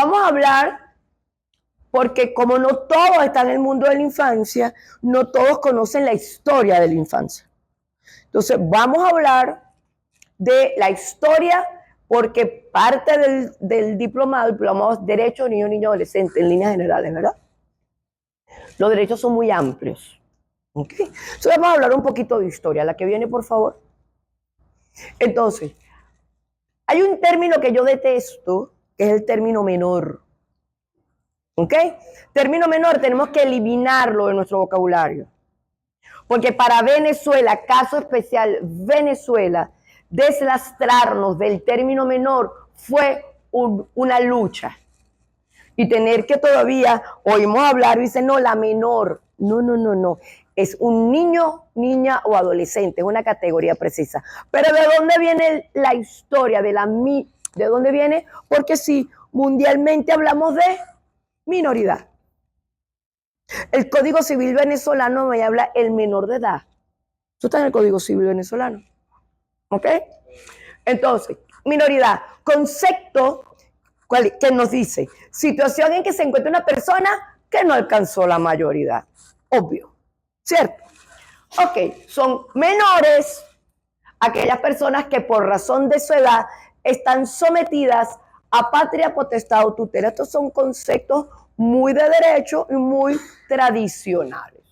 Vamos a hablar, porque como no todos están en el mundo de la infancia, no todos conocen la historia de la infancia. Entonces, vamos a hablar de la historia, porque parte del diplomado es Derecho Niño, Niño, Adolescente, en líneas generales, ¿verdad? Los derechos son muy amplios. ¿Okay? Entonces, vamos a hablar un poquito de historia. La que viene, por favor. Entonces, hay un término que yo detesto, que es el término menor. ¿Ok? Término menor tenemos que eliminarlo de nuestro vocabulario. Porque para Venezuela, caso especial Venezuela, deslastrarnos del término menor fue una lucha. Y tener que todavía, oímos hablar y dicen, no, la menor. No. Es un niño, niña o adolescente, es una categoría precisa. Pero ¿de dónde viene la historia? ¿De dónde viene? Porque si mundialmente hablamos de minoridad. El Código Civil venezolano me habla el menor de edad. Eso está en el Código Civil venezolano. ¿Ok? Entonces, minoridad, concepto que nos dice situación en que se encuentra una persona que no alcanzó la mayoría. Obvio, ¿cierto? Ok, son menores aquellas personas que por razón de su edad están sometidas a patria, potestad o tutela. Estos son conceptos muy de derecho y muy tradicionales.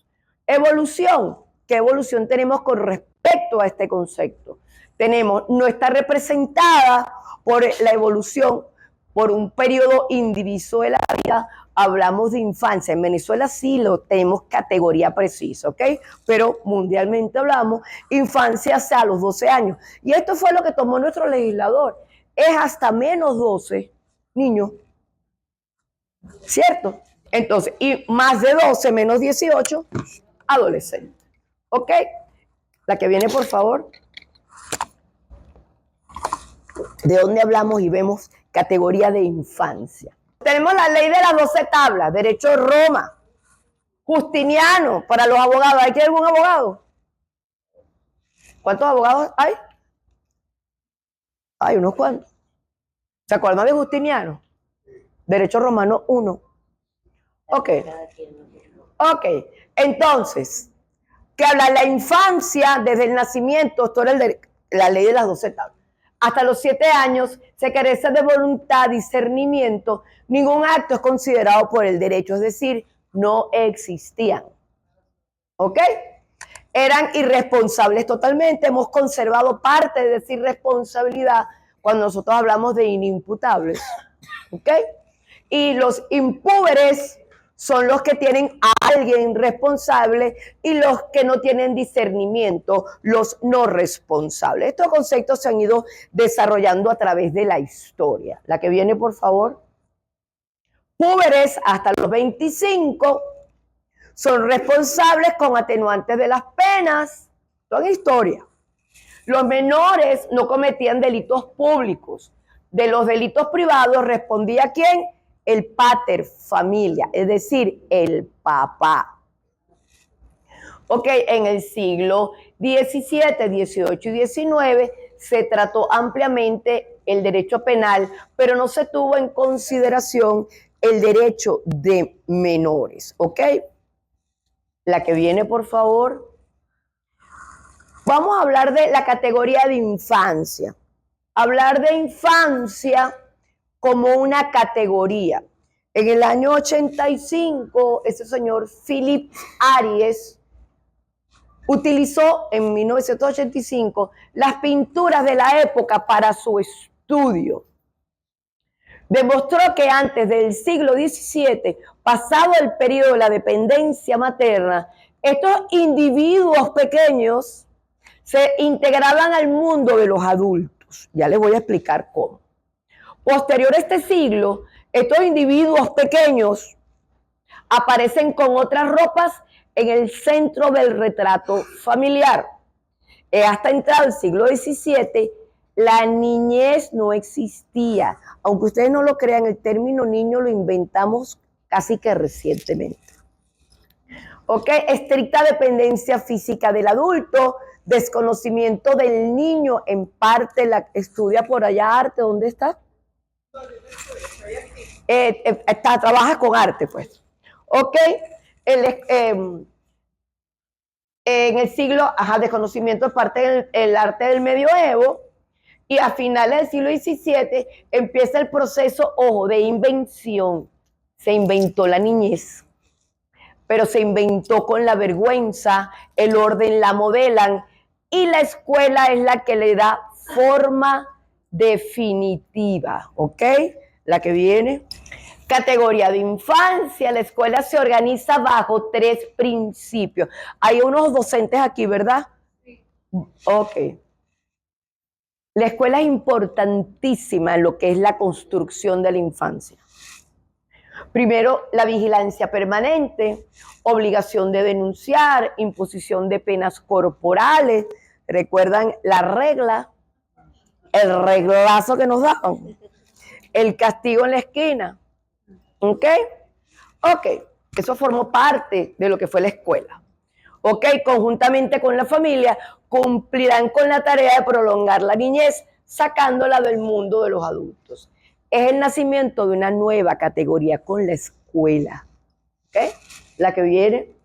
Evolución. ¿Qué evolución tenemos con respecto a este concepto? No está representada por la evolución por un periodo indiviso de la vida. Hablamos de infancia. En Venezuela sí lo tenemos categoría precisa, ¿ok? Pero mundialmente hablamos infancia hacia los 12 años. Y esto fue lo que tomó nuestro legislador. Es hasta menos 12 niños, ¿cierto? Entonces, y más de 12, menos 18, adolescentes. ¿Ok? La que viene, por favor. ¿De dónde hablamos y vemos categoría de infancia? Tenemos la ley de las 12 tablas, derecho de Roma, Justiniano, para los abogados. ¿Hay algún abogado? ¿Cuántos abogados hay? Hay unos cuantos. ¿Se acuerdan de Justiniano? Derecho romano 1. Ok. Entonces, que habla la infancia desde el nacimiento, esto era la ley de las 12 tablas. Hasta los 7 años se carece de voluntad, discernimiento, ningún acto es considerado por el derecho, es decir, no existían. ¿Ok? Eran irresponsables totalmente, hemos conservado parte de esa irresponsabilidad cuando nosotros hablamos de inimputables. ¿Ok? Y los impúberes son los que tienen a alguien responsable y los que no tienen discernimiento, los no responsables. Estos conceptos se han ido desarrollando a través de la historia. La que viene, por favor. Púberes hasta los 25 son responsables con atenuantes de las penas. Toda historia. Los menores no cometían delitos públicos. De los delitos privados respondía ¿quién? El pater familia, es decir, el papá. Ok, en el siglo XVII, XVIII y XIX se trató ampliamente el derecho penal, pero no se tuvo en consideración el derecho de menores. Ok, la que viene, por favor. Vamos a hablar de la categoría de infancia. Hablar de infancia como una categoría. En el año 85, ese señor Philip Aries utilizó en 1985 las pinturas de la época para su estudio. Demostró que antes del siglo XVII, pasado el periodo de la dependencia materna, estos individuos pequeños se integraban al mundo de los adultos. Ya les voy a explicar cómo. Posterior a este siglo, estos individuos pequeños aparecen con otras ropas en el centro del retrato familiar. Hasta entrado el siglo XVII, la niñez no existía. Aunque ustedes no lo crean, el término niño lo inventamos casi que recientemente. ¿Ok? Estricta dependencia física del adulto, desconocimiento del niño, en parte la estudia por allá arte, ¿dónde está? Trabaja con arte, pues. ¿Ok? En el siglo, desconocimiento de parte del arte del medioevo, y a finales del siglo XVII empieza el proceso, ojo, de invención. Se inventó la niñez, pero se inventó con la vergüenza, el orden la modelan, y la escuela es la que le da forma definitiva, ¿ok? La que viene. Categoría de infancia. La escuela se organiza bajo 3 principios. Hay unos docentes aquí, ¿verdad? Sí. Ok. La escuela es importantísima en lo que es la construcción de la infancia. Primero, la vigilancia permanente, obligación de denunciar, imposición de penas corporales. ¿Recuerdan la regla? El reglazo que nos daban. El castigo en la esquina. ¿Ok? Ok, eso formó parte de lo que fue la escuela. Ok, conjuntamente con la familia, cumplirán con la tarea de prolongar la niñez, sacándola del mundo de los adultos. Es el nacimiento de una nueva categoría con la escuela. ¿Ok? La que viene.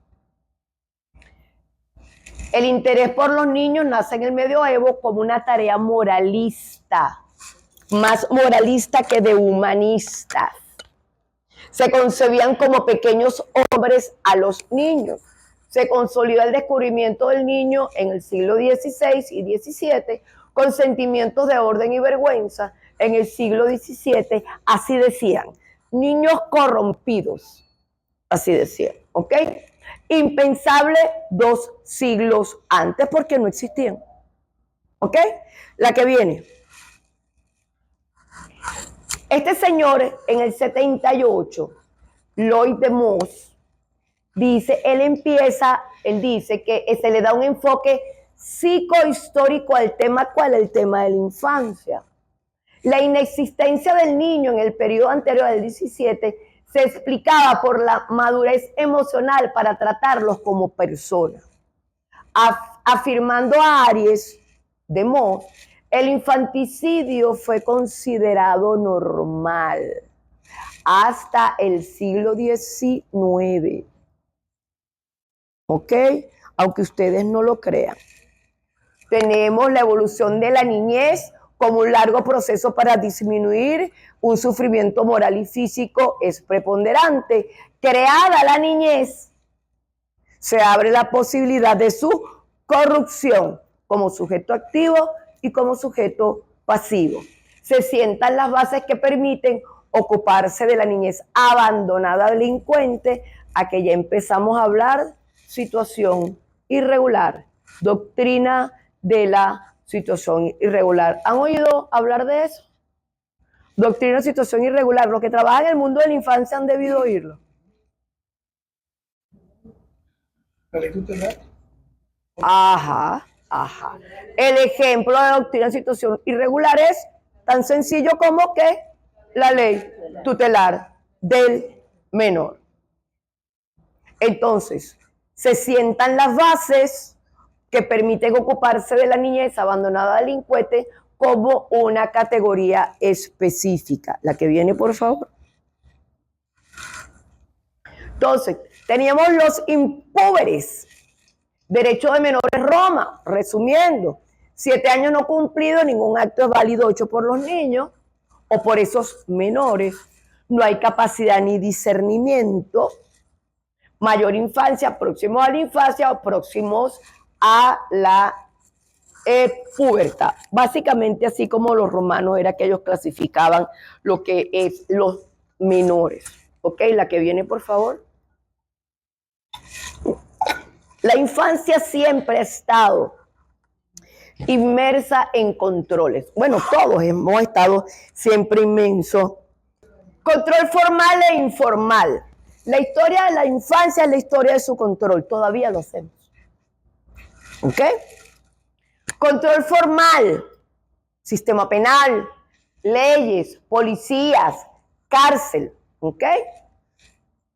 El interés por los niños nace en el medioevo como una tarea moralista, más moralista que de humanista. Se concebían como pequeños hombres a los niños. Se consolidó el descubrimiento del niño en el siglo XVI y XVII, con sentimientos de orden y vergüenza. En el siglo XVII, así decían, niños corrompidos, así decían, ¿ok? Impensable 2 siglos antes porque no existían, ¿ok? La que viene. Este señor en el 78, Lloyd de Moss, él dice que se le da un enfoque psicohistórico al tema, ¿cuál? El tema de la infancia. La inexistencia del niño en el periodo anterior al 17 se explicaba por la madurez emocional para tratarlos como personas. Afirmando a Aries de Moss, el infanticidio fue considerado normal hasta el siglo XIX. ¿Ok? Aunque ustedes no lo crean. Tenemos la evolución de la niñez como un largo proceso para disminuir un sufrimiento moral y físico es preponderante. Creada la niñez, se abre la posibilidad de su corrupción como sujeto activo y como sujeto pasivo. Se sientan las bases que permiten ocuparse de la niñez abandonada delincuente, a que ya empezamos a hablar situación irregular, doctrina de la situación irregular. ¿Han oído hablar de eso? Doctrina de situación irregular. Los que trabajan en el mundo de la infancia han debido oírlo. Ajá. El ejemplo de doctrina de situación irregular es tan sencillo como que la ley tutelar del menor. Entonces, se sientan las bases que permiten ocuparse de la niñez abandonada delincuente como una categoría específica. La que viene, por favor. Entonces, teníamos los impúberes. Derecho de menores Roma, resumiendo, 7 años no cumplidos, ningún acto es válido hecho por los niños o por esos menores. No hay capacidad ni discernimiento. Mayor infancia, próximos a la infancia o próximos a la pubertad. Básicamente así como los romanos era que ellos clasificaban lo que es los menores. ¿Ok? La que viene, por favor. La infancia siempre ha estado inmersa en controles. Bueno, todos hemos estado siempre inmensos. Control formal e informal. La historia de la infancia es la historia de su control. Todavía lo hacemos. ¿Ok? Control formal. Sistema penal, leyes, policías, cárcel. ¿Ok?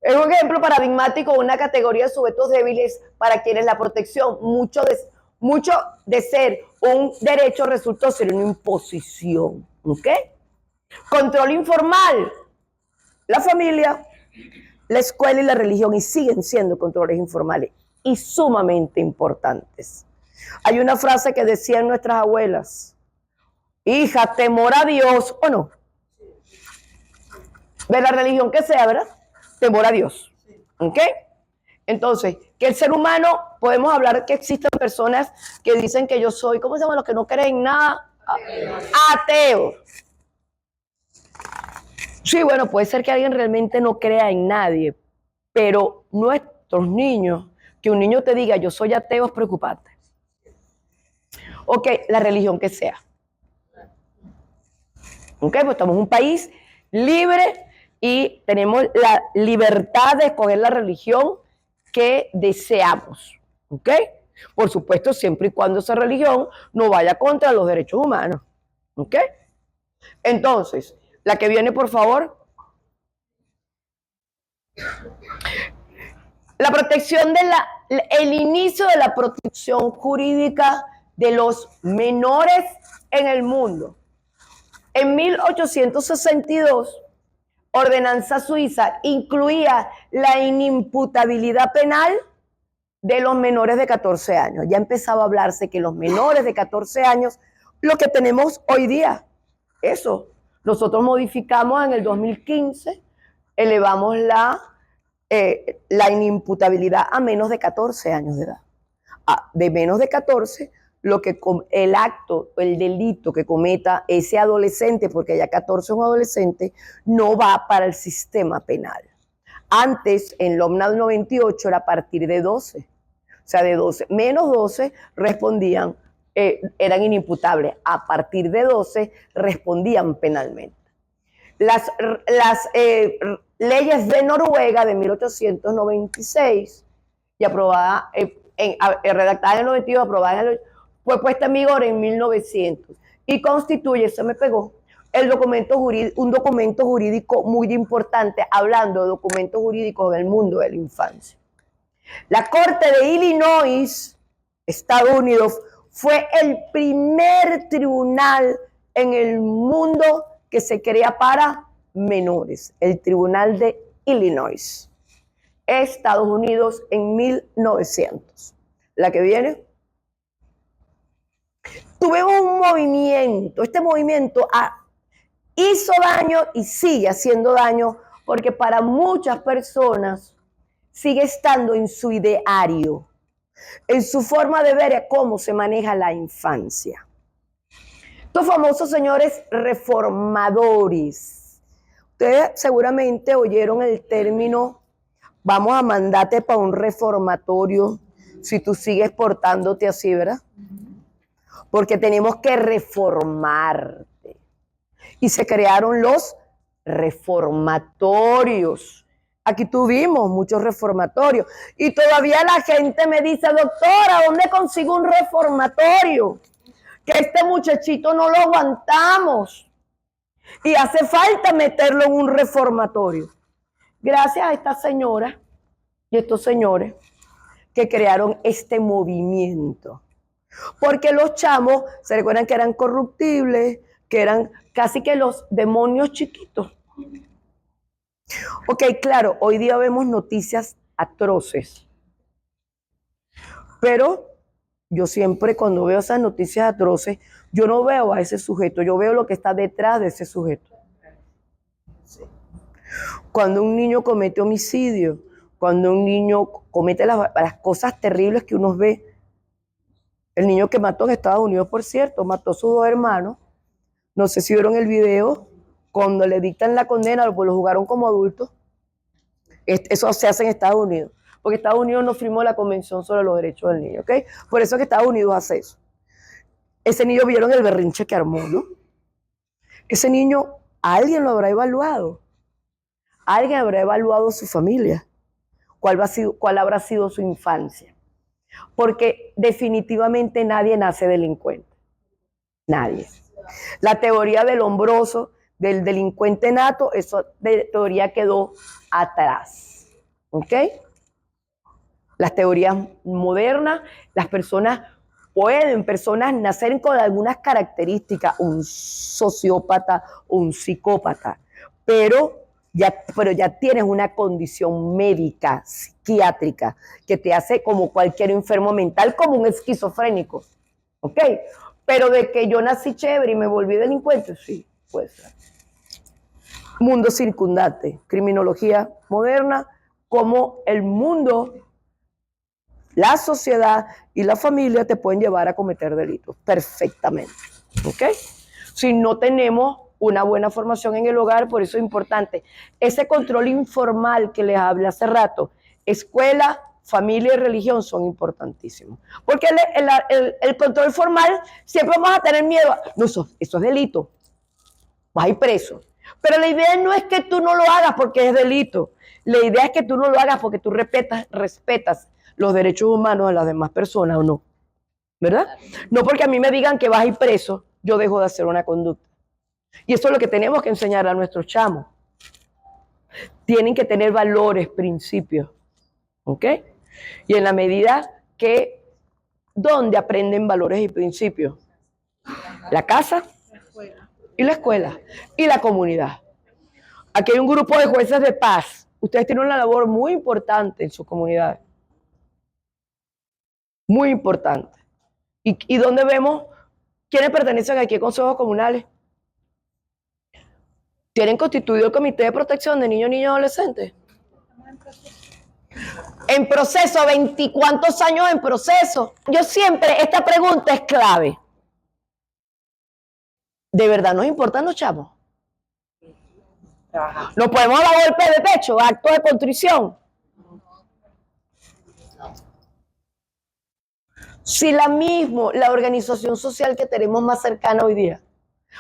Es un ejemplo paradigmático de una categoría de sujetos débiles para quienes la protección, mucho de ser un derecho, resultó ser una imposición. ¿Ok? Control informal. la familia, la escuela y la religión, y siguen siendo controles informales y sumamente importantes. Hay una frase que decían nuestras abuelas: hija, temor a Dios, o no, de la religión que sea, ¿verdad? Temor a Dios. ¿Ok? Entonces, que el ser humano, podemos hablar que existen personas que dicen que yo soy, ¿cómo se llama? Los que no creen en nada. Ateo. Sí, bueno, puede ser que alguien realmente no crea en nadie, pero nuestros niños, que un niño te diga yo soy ateo, es preocupante. Ok, la religión que sea. Ok, pues estamos en un país libre y tenemos la libertad de escoger la religión que deseamos. Ok, por supuesto, siempre y cuando esa religión no vaya contra los derechos humanos. Ok, entonces, la que viene, por favor. La protección el inicio de la protección jurídica de los menores en el mundo. En 1862, ordenanza suiza incluía la inimputabilidad penal de los menores de 14 años. Ya empezaba a hablarse que los menores de 14 años, lo que tenemos hoy día, eso. Nosotros modificamos en el 2015, elevamos la inimputabilidad a menos de 14 años de edad. De menos de 14, el acto, el delito que cometa ese adolescente, porque ya 14 es un adolescente, no va para el sistema penal. Antes, en LOMNA 98, era a partir de 12. O sea, de 12, menos 12 respondían, eran inimputables. A partir de 12 respondían penalmente. Las leyes de Noruega de 1896 y aprobada, redactada en el 92, aprobada en el, fue puesta en vigor en 1900 y constituye, se me pegó, un documento jurídico muy importante, hablando de documentos jurídicos del mundo de la infancia. La Corte de Illinois, Estados Unidos, fue el primer tribunal en el mundo que se crea para menores, el Tribunal de Illinois, Estados Unidos, en 1900. La que viene. Tuvimos un movimiento, este movimiento hizo daño y sigue haciendo daño, porque para muchas personas sigue estando en su ideario, en su forma de ver cómo se maneja la infancia. Estos famosos señores reformadores, ustedes seguramente oyeron el término: vamos a mandarte para un reformatorio si tú sigues portándote así, ¿verdad? Porque tenemos que reformarte. Y se crearon los reformatorios. Aquí tuvimos muchos reformatorios. Y todavía la gente me dice: doctora, ¿dónde consigo un reformatorio? Que este muchachito no lo aguantamos. Y hace falta meterlo en un reformatorio. Gracias a esta señora y estos señores que crearon este movimiento. Porque los chamos, se recuerdan que eran corruptibles, que eran casi que los demonios chiquitos. Ok, claro, hoy día vemos noticias atroces. Pero yo siempre, cuando veo esas noticias atroces, yo no veo a ese sujeto, yo veo lo que está detrás de ese sujeto. Cuando un niño comete homicidio, cuando un niño comete las cosas terribles que uno ve, el niño que mató en Estados Unidos, por cierto, mató a sus dos hermanos. No sé si vieron el video, cuando le dictan la condena, pues lo jugaron como adultos. Eso se hace en Estados Unidos, porque Estados Unidos no firmó la Convención sobre los Derechos del Niño, ¿ok? Por eso es que Estados Unidos hace eso. Ese niño, vieron el berrinche que armó, ¿no? Ese niño, alguien lo habrá evaluado. Alguien habrá evaluado su familia. ¿Cuál habrá sido su infancia? Porque definitivamente nadie nace delincuente. Nadie. La teoría del hombroso, del delincuente nato, esa teoría quedó atrás. ¿Ok? Las teorías modernas, las personas nacer con algunas características, un sociópata o un psicópata, pero pero ya tienes una condición médica, psiquiátrica, que te hace como cualquier enfermo mental, como un esquizofrénico, ¿ok? Pero de que yo nací chévere y me volví delincuente, sí, puede ser. Mundo circundante, criminología moderna, como el mundo, la sociedad y la familia te pueden llevar a cometer delitos perfectamente, ¿ok? Si no tenemos una buena formación en el hogar, por eso es importante ese control informal que les hablé hace rato. Escuela, familia y religión son importantísimos. Porque el control formal siempre vamos a tener miedo. No, eso es delito. Vas a ir preso. Pero la idea no es que tú no lo hagas porque es delito. La idea es que tú no lo hagas porque tú respetas los derechos humanos de las demás personas o no. ¿Verdad? No porque a mí me digan que vas a ir preso, yo dejo de hacer una conducta. Y eso es lo que tenemos que enseñar a nuestros chamos. Tienen que tener valores, principios. ¿Ok? Y en la medida que, ¿dónde aprenden valores y principios? La casa y la escuela y la comunidad. Aquí hay un grupo de jueces de paz. Ustedes tienen una labor muy importante en su comunidad. Muy importante. ¿Y dónde vemos quiénes pertenecen aquí a consejos comunales? ¿Tienen constituido el Comité de Protección de Niños, Niñas y Adolescentes? En proceso, 20 cuántos años en proceso. Yo siempre, esta pregunta es clave. ¿De verdad nos importan los chavos? ¿No podemos dar golpe de pecho, acto de contrición? Si la organización social que tenemos más cercana hoy día,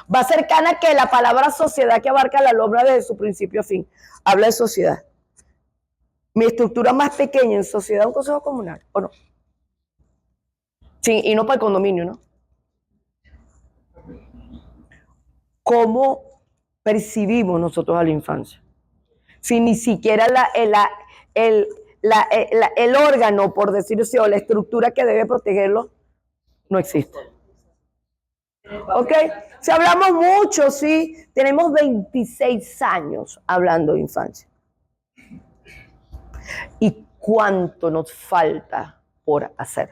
más cercana que la palabra sociedad que abarca la lombra desde su principio a fin, habla de sociedad. Mi estructura más pequeña en sociedad es un consejo comunal, ¿o no? Sí, y no para el condominio, ¿no? ¿Cómo percibimos nosotros a la infancia? Si ni siquiera el órgano, por decirlo así, o la estructura que debe protegerlo, no existe. ¿Ok? Si hablamos mucho, sí, tenemos 26 años hablando de infancia. ¿Y cuánto nos falta por hacer?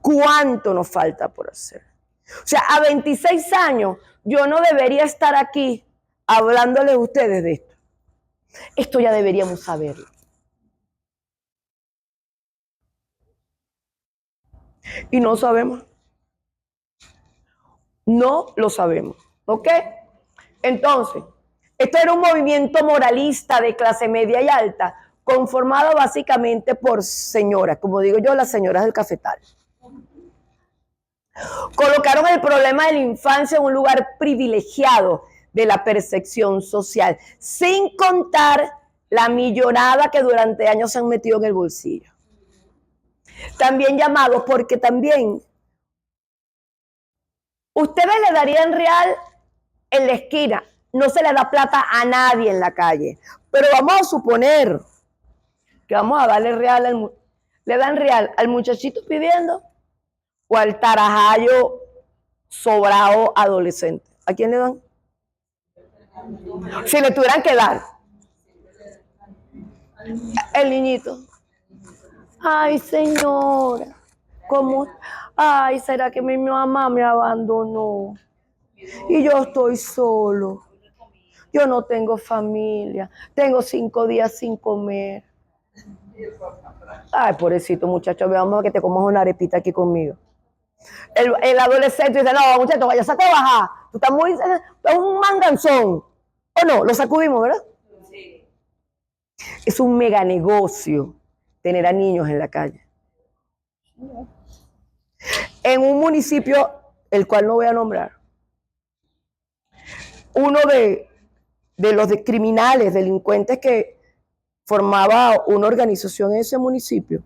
¿Cuánto nos falta por hacer? O sea, a 26 años yo no debería estar aquí hablándoles a ustedes de esto. Esto ya deberíamos saberlo. Y no sabemos. No lo sabemos. ¿Ok? Entonces, esto era un movimiento moralista de clase media y alta, conformado básicamente por señoras, como digo yo, las señoras del cafetal. Colocaron el problema de la infancia en un lugar privilegiado de la percepción social, sin contar la millonada que durante años se han metido en el bolsillo. También llamados porque también ustedes le darían real en la esquina, no se le da plata a nadie en la calle, pero vamos a suponer que vamos a darle real, le dan real al muchachito pidiendo o al tarajayo sobrado adolescente. ¿A quién le dan? Si le tuvieran que dar. El niñito. Ay, señora, ¿cómo? Ay, ¿será que mi mamá me abandonó? Y yo estoy solo. Yo no tengo familia. Tengo 5 días sin comer. Ay, pobrecito muchacho, veamos que te comas una arepita aquí conmigo. El adolescente dice, no, muchacho, vaya a trabajar. Tú estás muy... Es un manganzón. ¿O no? Lo sacudimos, ¿verdad? Sí. Es un mega negocio tener a niños en la calle. En un municipio, el cual no voy a nombrar, uno de los criminales, delincuentes que formaba una organización en ese municipio,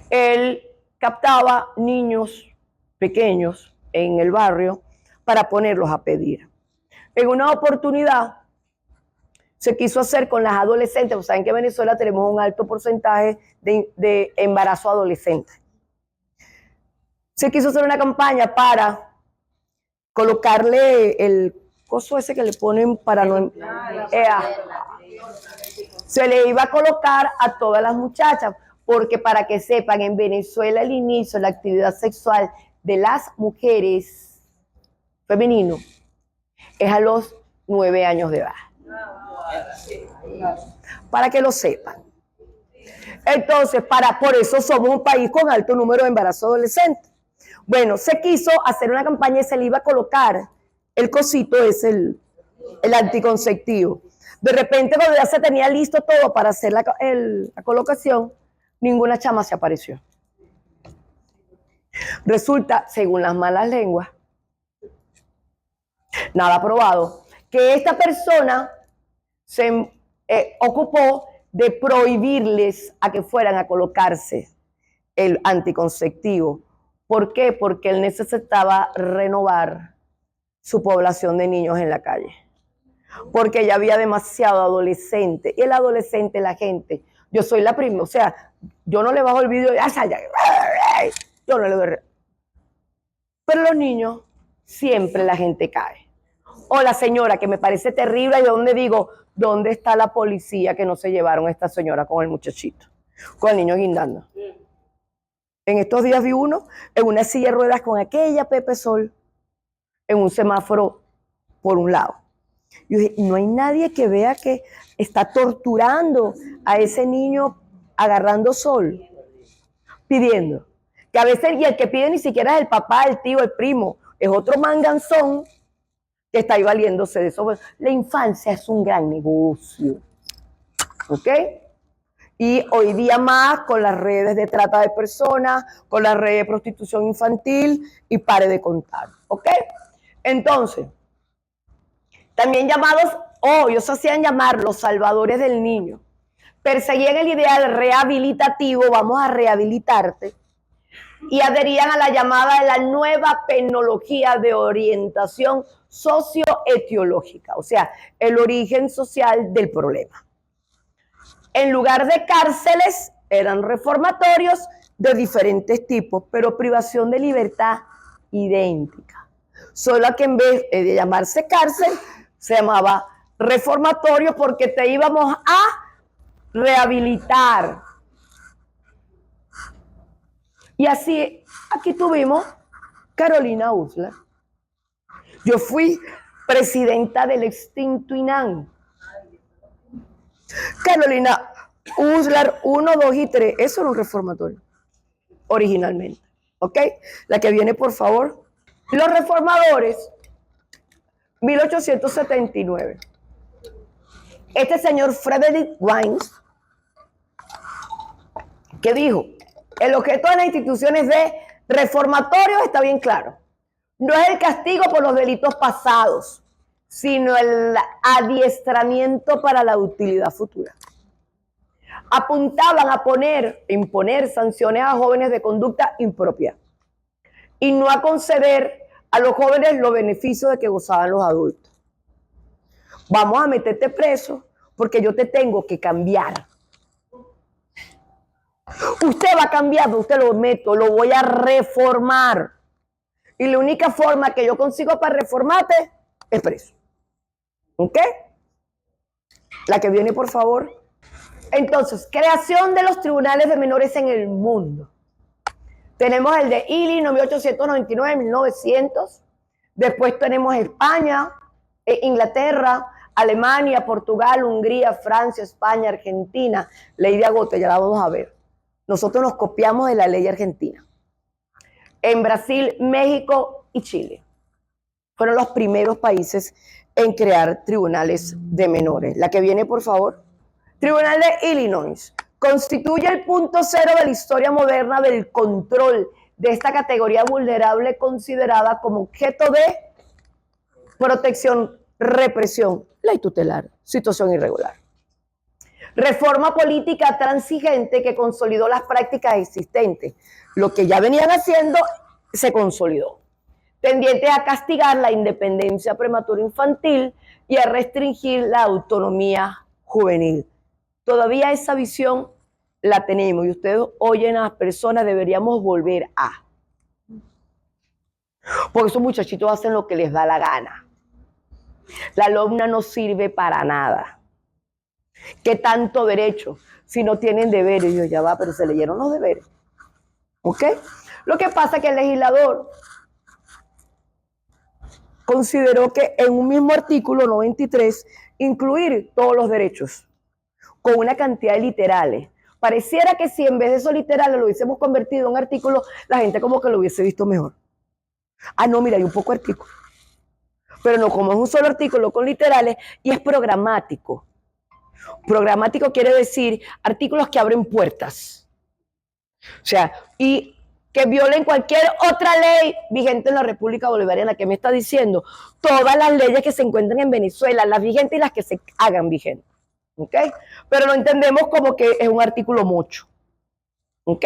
él captaba niños pequeños en el barrio para ponerlos a pedir. En una oportunidad se quiso hacer con las adolescentes, pues saben que en Venezuela tenemos un alto porcentaje de embarazo adolescente. Se quiso hacer una campaña para colocarle coso ese que le ponen para no... se le iba a colocar a todas las muchachas, porque para que sepan, en Venezuela el inicio de la actividad sexual de las mujeres femenino es a los 9 años de edad. Para que lo sepan. Entonces, por eso somos un país con alto número de embarazos adolescentes. Bueno, se quiso hacer una campaña y se le iba a colocar el cosito, es el anticonceptivo. De repente, cuando ya se tenía listo todo para hacer la colocación, ninguna chama se apareció. Resulta, según las malas lenguas, nada probado, que esta persona se ocupó de prohibirles a que fueran a colocarse el anticonceptivo. ¿Por qué? Porque él necesitaba renovar su población de niños en la calle. Porque ya había demasiado adolescente. Y el adolescente, la gente, yo soy la prima, o sea, yo no le bajo el vídeo, yo no le doy. Pero los niños, siempre la gente cae. O la señora, que me parece terrible, y donde digo, ¿dónde está la policía que no se llevaron a esta señora con el muchachito? Con el niño guindando. En estos días vi uno en una silla de ruedas con aquella Pepe Sol, en un semáforo por un lado. Yo dije, no hay nadie que vea que está torturando a ese niño agarrando sol, pidiendo. Que a veces, y el que pide ni siquiera es el papá, el tío, el primo, es otro manganzón que está ahí valiéndose de eso. La infancia es un gran negocio, ¿ok? Y hoy día más con las redes de trata de personas, con las redes de prostitución infantil, y pare de contar, ¿ok? Entonces, también llamados, ellos hacían llamar los salvadores del niño, perseguían el ideal rehabilitativo, vamos a rehabilitarte, y adherían a la llamada de la nueva penología de orientación socioetiológica, o sea, el origen social del problema. En lugar de cárceles, eran reformatorios de diferentes tipos, pero privación de libertad idéntica. Solo que en vez de llamarse cárcel, se llamaba reformatorio porque te íbamos a rehabilitar. Y así, aquí tuvimos Carolina Uslar. Yo fui presidenta del extinto INAN. Carolina Uslar 1, 2 y 3, eso era un reformatorio, originalmente. ¿Ok? La que viene, por favor. Los reformadores, 1879. Este señor Frederick Wiens, que dijo, el objeto de las instituciones de reformatorios está bien claro. No es el castigo por los delitos pasados, sino el adiestramiento para la utilidad futura. Apuntaban a imponer sanciones a jóvenes de conducta impropia y no a conceder a los jóvenes los beneficios de que gozaban los adultos. Vamos a meterte preso porque yo te tengo que cambiar. Usted va a cambiar, usted lo meto, lo voy a reformar. Y la única forma que yo consigo para reformarte es preso. ¿Ok? La que viene, por favor. Entonces, creación de los tribunales de menores en el mundo. Tenemos el de Illinois, 1899, 1900. Después tenemos España, Inglaterra, Alemania, Portugal, Hungría, Francia, España, Argentina. Ley de Agote, ya la vamos a ver. Nosotros nos copiamos de la ley argentina. En Brasil, México y Chile. Fueron los primeros países en crear tribunales de menores. La que viene, por favor. Tribunal de Illinois. Constituye el punto cero de la historia moderna del control de esta categoría vulnerable considerada como objeto de protección, represión, ley tutelar, situación irregular. Reforma política transigente que consolidó las prácticas existentes. Lo que ya venían haciendo se consolidó. Tendiente a castigar la independencia prematura infantil y a restringir la autonomía juvenil. Todavía esa visión la tenemos y ustedes oyen a las personas, deberíamos volver a. Porque esos muchachitos hacen lo que les da la gana. La alumna no sirve para nada. ¿Qué tanto derecho? Si no tienen deberes. Y yo, ya va, pero se leyeron los deberes. ¿Ok? Lo que pasa es que el legislador consideró que en un mismo artículo 93 incluir todos los derechos con una cantidad de literales. Pareciera que si en vez de esos literales lo hubiésemos convertido en un artículo, la gente como que lo hubiese visto mejor. Ah, no, mira, hay un poco de artículo. Pero no, como es un solo artículo con literales y es programático. Programático quiere decir artículos que abren puertas. O sea, y que violen cualquier otra ley vigente en la República Bolivariana. ¿Qué me está diciendo? Todas las leyes que se encuentran en Venezuela, las vigentes y las que se hagan vigentes. ¿Ok? Pero lo entendemos como que es un artículo mucho. ¿Ok?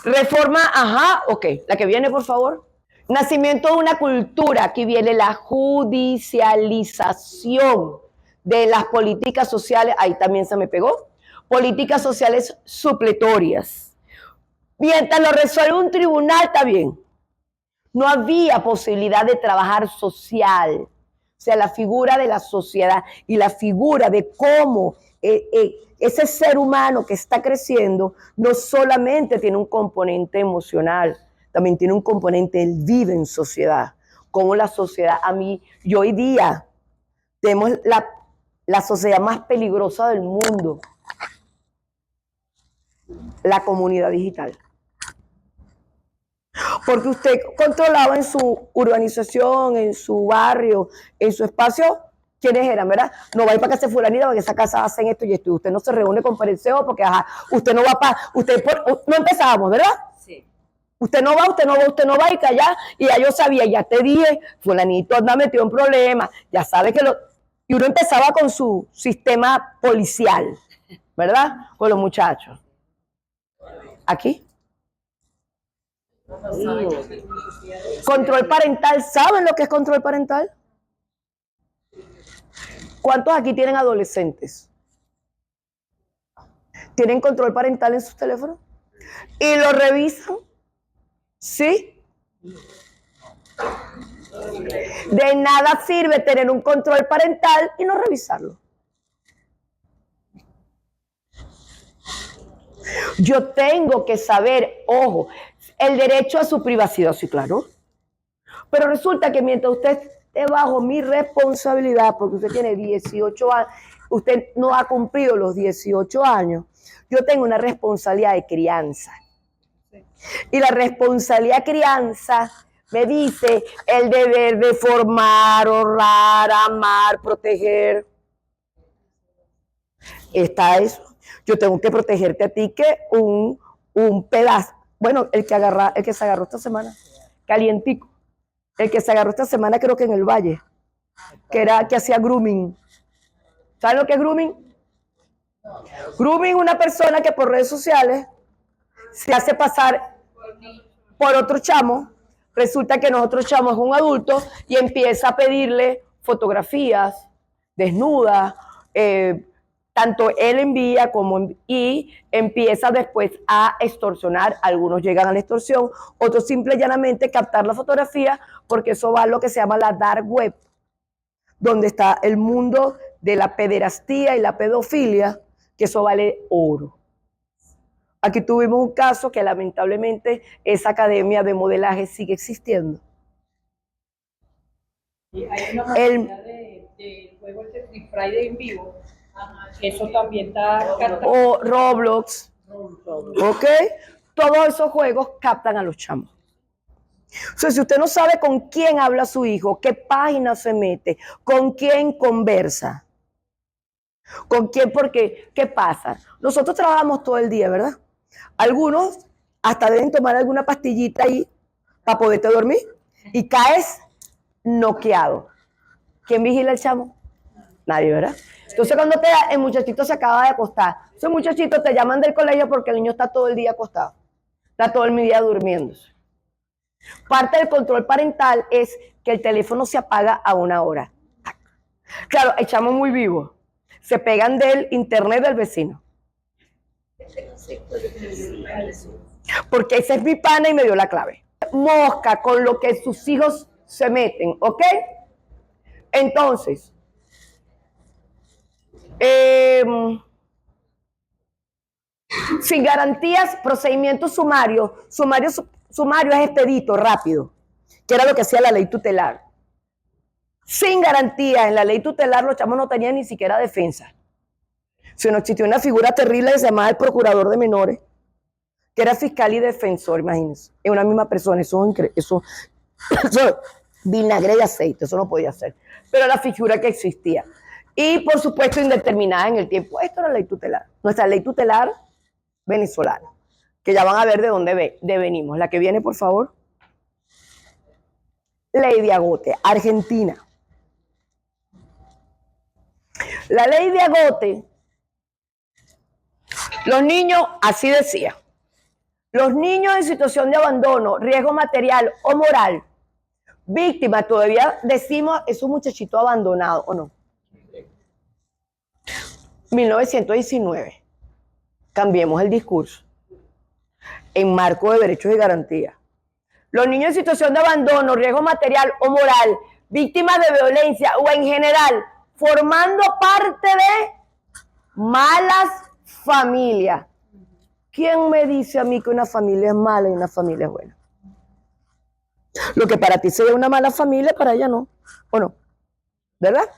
Reforma, ajá, ok. La que viene, por favor. Nacimiento de una cultura. Aquí viene la judicialización de las políticas sociales. Ahí también se me pegó. Políticas sociales supletorias. Mientras lo resuelve un tribunal, está bien. No había posibilidad de trabajar social. O sea, la figura de la sociedad y la figura de cómo ese ser humano que está creciendo no solamente tiene un componente emocional, también tiene un componente, él vive en sociedad. Como la sociedad, y hoy día tenemos la sociedad más peligrosa del mundo, la comunidad digital. Porque usted controlaba en su urbanización, en su barrio, en su espacio, quiénes eran, ¿verdad? No va a ir para casa fulanita porque esa casa hacen esto y esto. Y usted no se reúne con parenceo porque, ajá, usted no va para, no empezábamos, ¿verdad? Sí. Usted no va y que allá, y ya yo sabía, ya te dije, fulanito anda metido en problemas, ya sabe que y uno empezaba con su sistema policial, ¿verdad? Con los muchachos. Aquí. Control parental, ¿saben lo que es control parental? ¿Cuántos aquí tienen adolescentes? ¿Tienen control parental en sus teléfonos? ¿Y lo revisan? ¿Sí? De nada sirve tener un control parental y no revisarlo. Yo tengo que saber, ojo, el derecho a su privacidad, sí, claro. Pero resulta que mientras usted esté bajo mi responsabilidad, porque usted tiene 18 años, usted no ha cumplido los 18 años, yo tengo una responsabilidad de crianza. Y la responsabilidad de crianza me dice el deber de formar, honrar, amar, proteger. Está eso. Yo tengo que protegerte a ti que un pedazo. Bueno, el que se agarró esta semana, calientico. El que se agarró esta semana creo que en el Valle, que hacía grooming. ¿Saben lo que es grooming? Grooming es una persona que por redes sociales se hace pasar por otro chamo. Resulta que nosotros chamo es un adulto y empieza a pedirle fotografías desnudas, tanto él envía y empieza después a extorsionar. Algunos llegan a la extorsión, otros simple y llanamente captar la fotografía, porque eso va a lo que se llama la dark web, donde está el mundo de la pederastía y la pedofilia, que eso vale oro. Aquí tuvimos un caso que lamentablemente esa academia de modelaje sigue existiendo. Y hay una modalidad de juego de Free Friday en vivo. Eso también está... O Roblox. ¿Ok? Todos esos juegos captan a los chamos. O sea, si usted no sabe con quién habla su hijo, qué página se mete, con quién conversa, con quién, porque, ¿qué pasa? Nosotros trabajamos todo el día, ¿verdad? Algunos hasta deben tomar alguna pastillita ahí para poderte dormir y caes noqueado. ¿Quién vigila el chamo? Nadie, ¿verdad? Entonces cuando el muchachito se acaba de acostar, esos muchachitos te llaman del colegio porque el niño está todo el día acostado, está todo el día durmiéndose. Parte del control parental es que el teléfono se apaga a una hora. Claro, el chamo muy vivo, se pegan del internet del vecino. Porque ese es mi pana y me dio la clave. Mosca con lo que sus hijos se meten, ¿ok? Entonces, sin garantías, procedimiento sumario. Sumario es expedito, rápido, que era lo que hacía la ley tutelar. Sin garantía, en la ley tutelar los chamos no tenían ni siquiera defensa. Sino existió una figura terrible que se llamaba el procurador de menores, que era fiscal y defensor, imagínense. Es una misma persona, eso vinagre y aceite, eso no podía ser. Pero la figura que existía. Y, por supuesto, indeterminada en el tiempo. Esto era la ley tutelar. Nuestra ley tutelar venezolana, que ya van a ver de dónde venimos. La que viene, por favor. Ley de Agote, Argentina. La ley de Agote, los niños, así decía, los niños en situación de abandono, riesgo material o moral, víctimas, todavía decimos esos muchachitos abandonados, ¿o no? 1919. Cambiemos el discurso. En marco de derechos y garantías. Los niños en situación de abandono, riesgo material o moral, víctimas de violencia o en general, formando parte de malas familias. ¿Quién me dice a mí que una familia es mala y una familia es buena? Lo que para ti sería una mala familia, para ella no. ¿O no? ¿Verdad?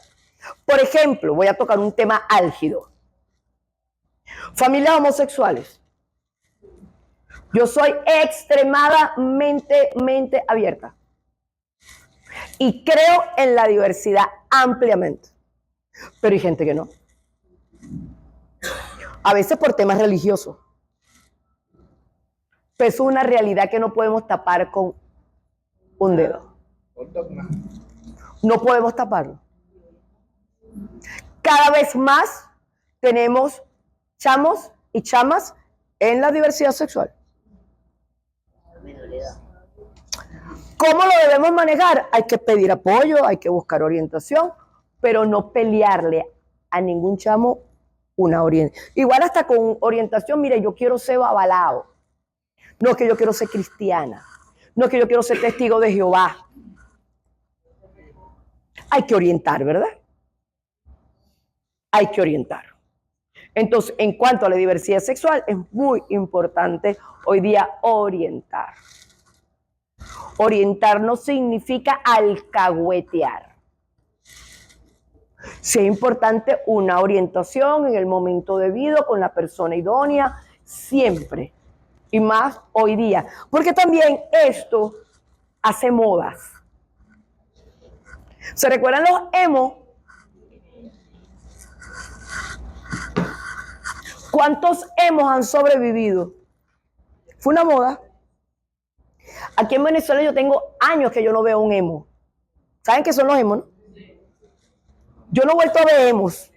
Por ejemplo, voy a tocar un tema álgido. Familias homosexuales. Yo soy extremadamente abierta. Y creo en la diversidad ampliamente. Pero hay gente que no. A veces por temas religiosos. Pero eso es una realidad que no podemos tapar con un dedo. No podemos taparlo. Cada vez más tenemos chamos y chamas en la diversidad sexual. ¿Cómo lo debemos manejar? Hay que pedir apoyo, hay que buscar orientación, pero no pelearle a ningún chamo una orientación. Igual hasta con orientación, mire, yo quiero ser avalado. No es que yo quiero ser cristiana. No es que yo quiero ser testigo de Jehová. Hay que orientar, ¿verdad? Hay que orientar. Entonces, en cuanto a la diversidad sexual, es muy importante hoy día orientar. Orientar no significa alcahuetear. Sí es importante una orientación en el momento debido, con la persona idónea, siempre. Y más hoy día. Porque también esto hace modas. ¿Se recuerdan los emo? ¿Cuántos emos han sobrevivido? Fue una moda. Aquí en Venezuela yo tengo años que yo no veo un emo. ¿Saben qué son los emos, no? Yo no he vuelto a ver emos.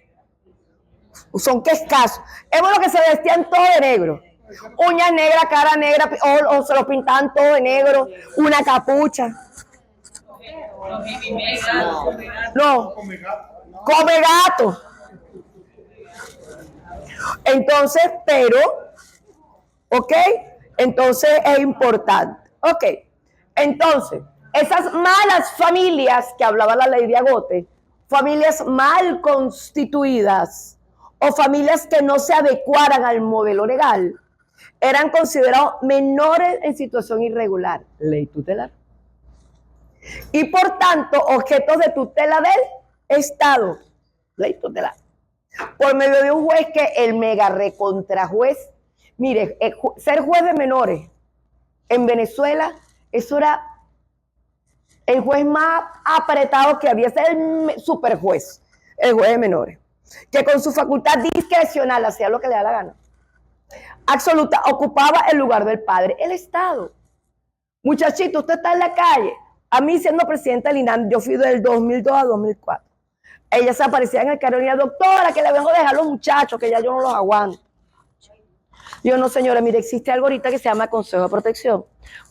Son que escasos. Emos los que se vestían todos de negro. Uñas negras, cara negra, o se los pintaban todo de negro, una capucha. No, come gato. Entonces, ¿ok? Entonces es importante. Ok, entonces, esas malas familias que hablaba la ley de Agote, familias mal constituidas o familias que no se adecuaran al modelo legal, eran considerados menores en situación irregular, ley tutelar. Y por tanto, objetos de tutela del Estado, ley tutelar. Por medio de un juez que el mega recontra juez, mire, ser juez de menores en Venezuela, eso era el juez más apretado que había, ser el super juez, el juez de menores, que con su facultad discrecional hacía lo que le da la gana. Absoluta, ocupaba el lugar del padre, el Estado. Muchachito, usted está en la calle. A mí, siendo presidenta del INAM, yo fui del 2002 a 2004. Ella se aparecía en el Carolina, doctora, que le dejo dejar a los muchachos, que ya yo no los aguanto. Yo no, señora, mire, existe algo ahorita que se llama Consejo de Protección.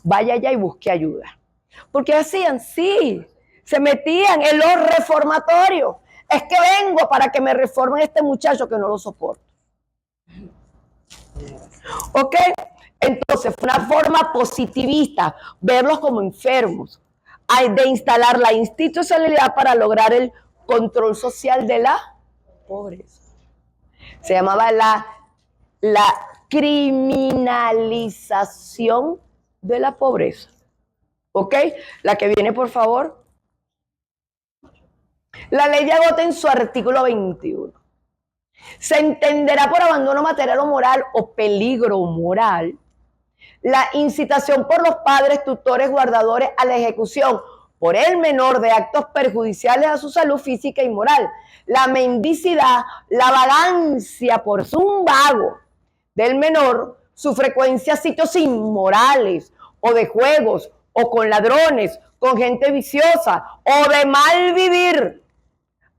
Vaya allá y busque ayuda. Porque hacían, sí, se metían en los reformatorios. Es que vengo para que me reformen este muchacho que no lo soporto. ¿Ok? Entonces fue una forma positivista, verlos como enfermos. de instalar la institucionalidad para lograr el control social de la pobreza. Se llamaba la criminalización de la pobreza. ¿Ok? La que viene, por favor. La ley de Agote en su artículo 21. Se entenderá por abandono material o moral o peligro moral la incitación por los padres, tutores, guardadores a la ejecución por el menor de actos perjudiciales a su salud física y moral, la mendicidad, la vagancia por un vago del menor, su frecuencia a sitios inmorales o de juegos o con ladrones, con gente viciosa o de mal vivir,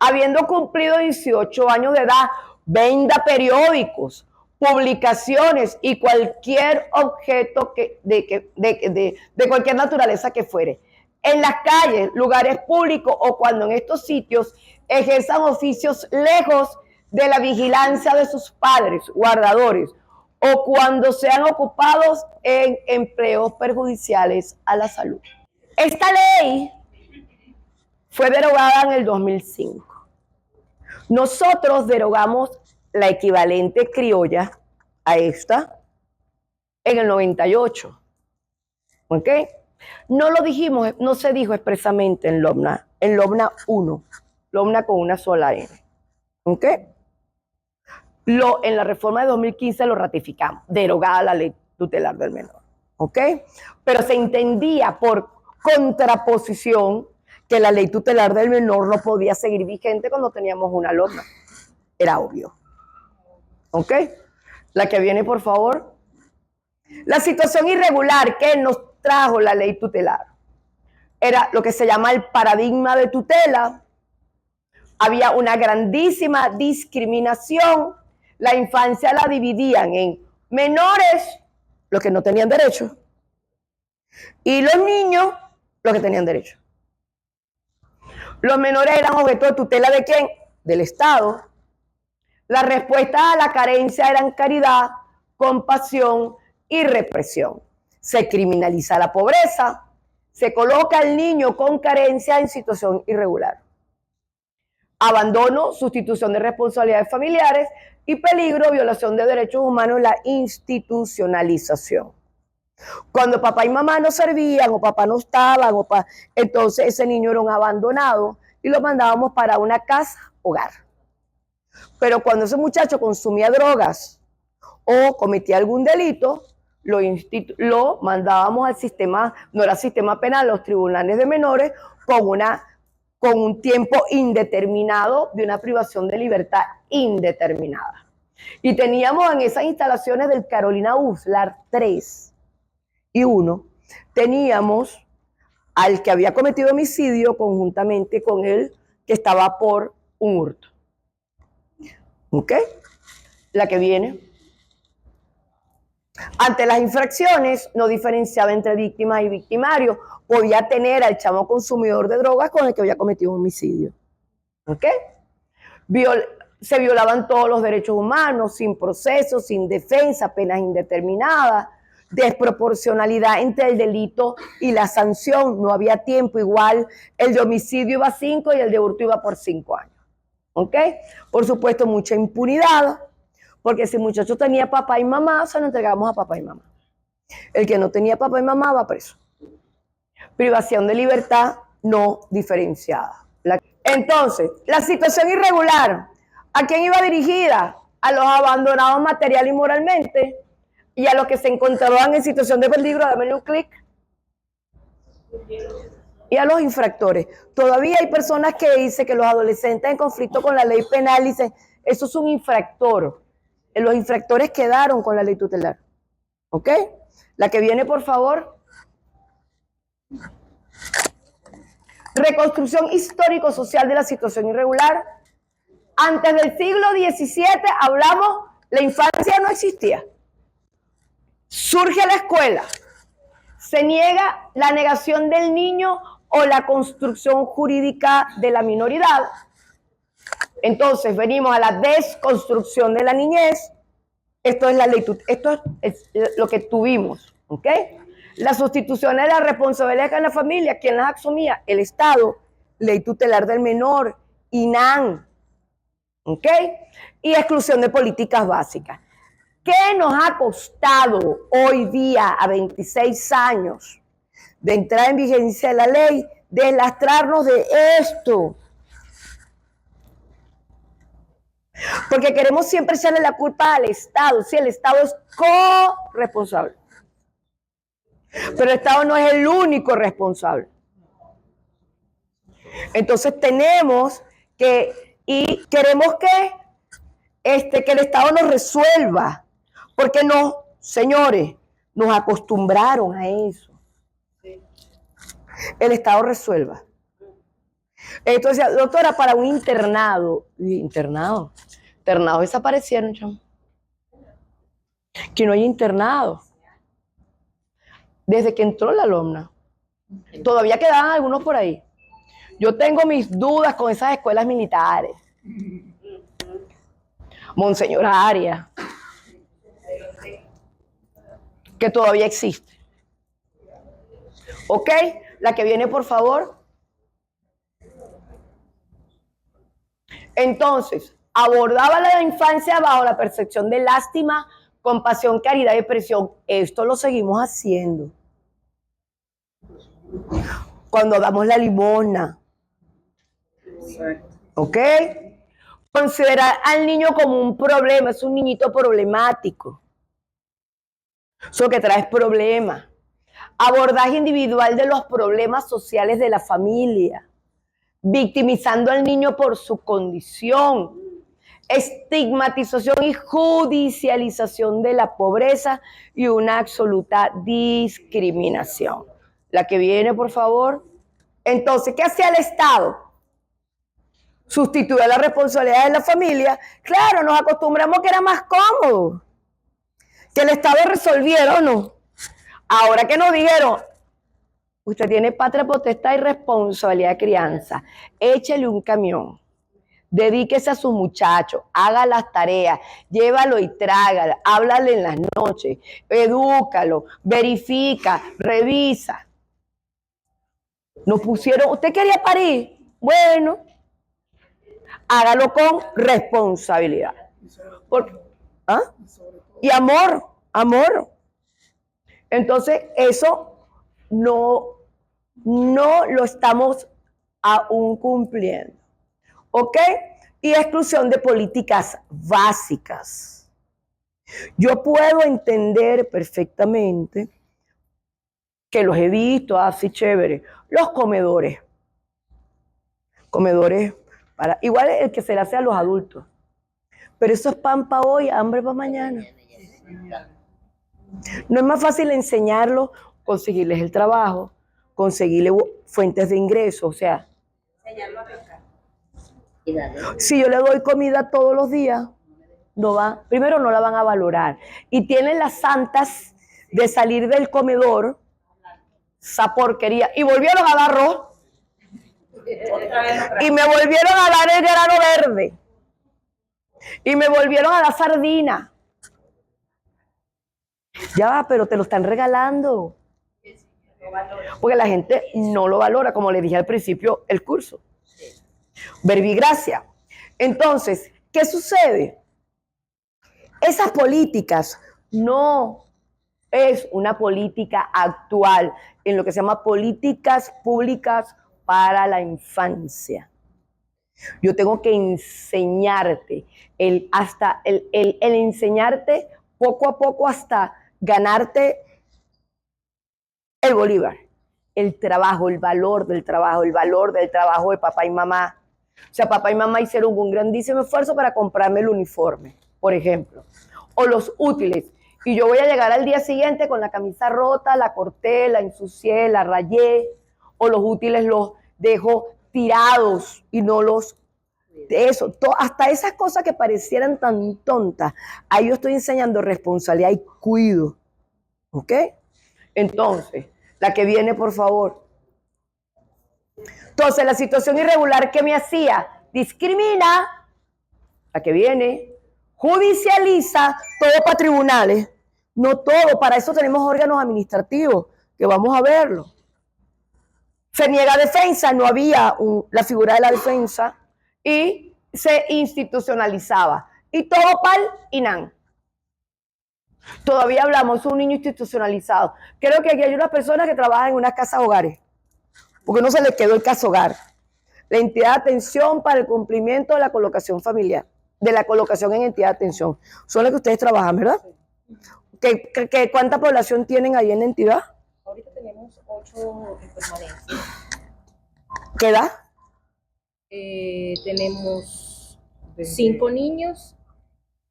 habiendo cumplido 18 años de edad, venda periódicos, publicaciones y cualquier objeto de cualquier naturaleza que fuere, en las calles, lugares públicos o cuando en estos sitios ejerzan oficios lejos de la vigilancia de sus padres, guardadores, o cuando sean ocupados en empleos perjudiciales a la salud. Esta ley fue derogada en el 2005. Nosotros derogamos la equivalente criolla a esta en el 98. ¿Ok? No lo dijimos, no se dijo expresamente en LOBNA 1, LOBNA con una sola N. ¿Ok? En la reforma de 2015 lo ratificamos, derogada la ley tutelar del menor. ¿Ok? Pero se entendía por contraposición que la ley tutelar del menor no podía seguir vigente cuando teníamos una LOBNA. Era obvio. ¿Ok? La que viene, por favor. La situación irregular que nos trajo la ley tutelar era lo que se llama el paradigma de tutela. Había una grandísima discriminación. La infancia la dividían en menores, los que no tenían derecho, y los niños, los que tenían derecho. Los menores eran objeto de tutela ¿de quién? Del Estado. Las respuestas a la carencia eran caridad, compasión y represión. Se criminaliza la pobreza, se coloca al niño con carencia en situación irregular. Abandono, sustitución de responsabilidades familiares y peligro, violación de derechos humanos, la institucionalización. Cuando papá y mamá no servían o papá no estaban, entonces ese niño era un abandonado y lo mandábamos para una casa hogar. Pero cuando ese muchacho consumía drogas o cometía algún delito, lo mandábamos al sistema, no era sistema penal, los tribunales de menores, con un tiempo indeterminado de una privación de libertad indeterminada. Y teníamos en esas instalaciones del Carolina Uslar 3 y 1, teníamos al que había cometido homicidio conjuntamente con él que estaba por un hurto. ¿Ok? La que viene. Ante las infracciones, no diferenciaba entre víctimas y victimarios. Podía tener al chamo consumidor de drogas con el que había cometido un homicidio. ¿Ok? Se violaban todos los derechos humanos, sin proceso, sin defensa, penas indeterminadas, desproporcionalidad entre el delito y la sanción. No había tiempo igual. El de homicidio iba a 5 y el de hurto iba por 5 años. ¿Ok? Por supuesto, mucha impunidad, porque si el muchacho tenía papá y mamá, se lo entregamos a papá y mamá. El que no tenía papá y mamá va preso. Privación de libertad no diferenciada. Entonces, la situación irregular, ¿a quién iba dirigida? A los abandonados material y moralmente y a los que se encontraban en situación de peligro, dame un clic. Y a los infractores. Todavía hay personas que dicen que los adolescentes en conflicto con la ley penal dicen, eso es un infractor. Los infractores quedaron con la ley tutelar. ¿Ok? La que viene, por favor. Reconstrucción histórico-social de la situación irregular. Antes del siglo XVII hablamos, la infancia no existía. Surge la escuela. Se niega la negación del niño o la construcción jurídica de la minoridad. Entonces venimos a la desconstrucción de la niñez. Esto es la ley, esto es lo que tuvimos, ¿ok? La sustitución de la responsabilidad en la familia, ¿quién las asumía? El Estado, Ley Tutelar del Menor, INAN, ¿ok? Y exclusión de políticas básicas. ¿Qué nos ha costado hoy día, a 26 años de entrada en vigencia de la ley, deslastrarnos de esto? Porque queremos siempre echarle la culpa al Estado. Sí, el Estado es corresponsable. Pero el Estado no es el único responsable. Entonces tenemos que, y queremos que el Estado nos resuelva. Porque no, señores, nos acostumbraron a eso. El Estado resuelva. Entonces, doctora, para un internado desaparecieron, chamo. Que no hay internado. Desde que entró la LOMNA. Todavía quedaban algunos por ahí. Yo tengo mis dudas con esas escuelas militares. Monseñor Arias, que todavía existe. ¿Ok? La que viene, por favor. Entonces, abordaba la infancia bajo la percepción de lástima, compasión, caridad y depresión. Esto lo seguimos haciendo. Cuando damos la limosna. ¿Ok? Considerar al niño como un problema, es un niñito problemático. Eso que trae problemas. Abordaje individual de los problemas sociales de la familia. Victimizando al niño por su condición. Estigmatización y judicialización de la pobreza y una absoluta discriminación. La que viene, por favor. Entonces, ¿qué hacía el Estado? Sustituir la responsabilidad de la familia. Claro, nos acostumbramos que era más cómodo. Que el Estado resolviera o no. Ahora que nos dijeron, usted tiene patria potestad y responsabilidad de crianza. Échele un camión. Dedíquese a sus muchachos, haga las tareas, llévalo y trágalo, háblale en las noches, edúcalo, verifica, revisa. Nos pusieron, ¿usted quería parir? Bueno, hágalo con responsabilidad. ¿Ah? Y amor. Entonces, eso no lo estamos aún cumpliendo. ¿Ok? Y exclusión de políticas básicas. Yo puedo entender perfectamente que los he visto así chévere, los comedores. Comedores para, igual el que se le hace a los adultos. Pero eso es pan para hoy, hambre para mañana. No es más fácil enseñarlos, conseguirles el trabajo, conseguirles fuentes de ingreso, o sea. Enseñarlo a pescar. Si yo le doy comida todos los días, primero no la van a valorar. Y tienen las santas de salir del comedor, esa porquería, y volvieron a dar arroz. Y me volvieron a dar el grano verde. Y me volvieron a dar sardina. Ya va, pero te lo están regalando. Porque la gente no lo valora, como le dije al principio, el curso. Verbigracia. Entonces, ¿qué sucede? Esas políticas no es una política actual en lo que se llama políticas públicas para la infancia. Yo tengo que enseñarte, el enseñarte poco a poco hasta ganarte el Bolívar, el trabajo, el valor del trabajo, el valor del trabajo de papá y mamá. O sea, papá y mamá hicieron un grandísimo esfuerzo para comprarme el uniforme, por ejemplo, o los útiles. Y yo voy a llegar al día siguiente con la camisa rota, la corté, la ensucié, la rayé, o los útiles los dejo tirados y no los... Eso, hasta esas cosas que parecieran tan tontas, ahí yo estoy enseñando responsabilidad y cuido. ¿Ok? Entonces, la que viene, por favor. Entonces, la situación irregular que me hacía, discrimina, la que viene, judicializa, todo para tribunales. No todo, para eso tenemos órganos administrativos. que vamos a verlo. Se niega defensa, no había la figura de la defensa y se institucionalizaba. Y todo pal y nan. Todavía hablamos de un niño institucionalizado. Creo que aquí hay unas personas que trabajan en unas casas hogares, porque no se les quedó el casa hogar. La entidad de atención para el cumplimiento de la colocación familiar, de la colocación en entidad de atención. Son las que ustedes trabajan, ¿verdad? ¿Cuánta población tienen ahí en la entidad? Ahorita tenemos 8 en permanencia. ¿Qué edad? Tenemos 5 niños,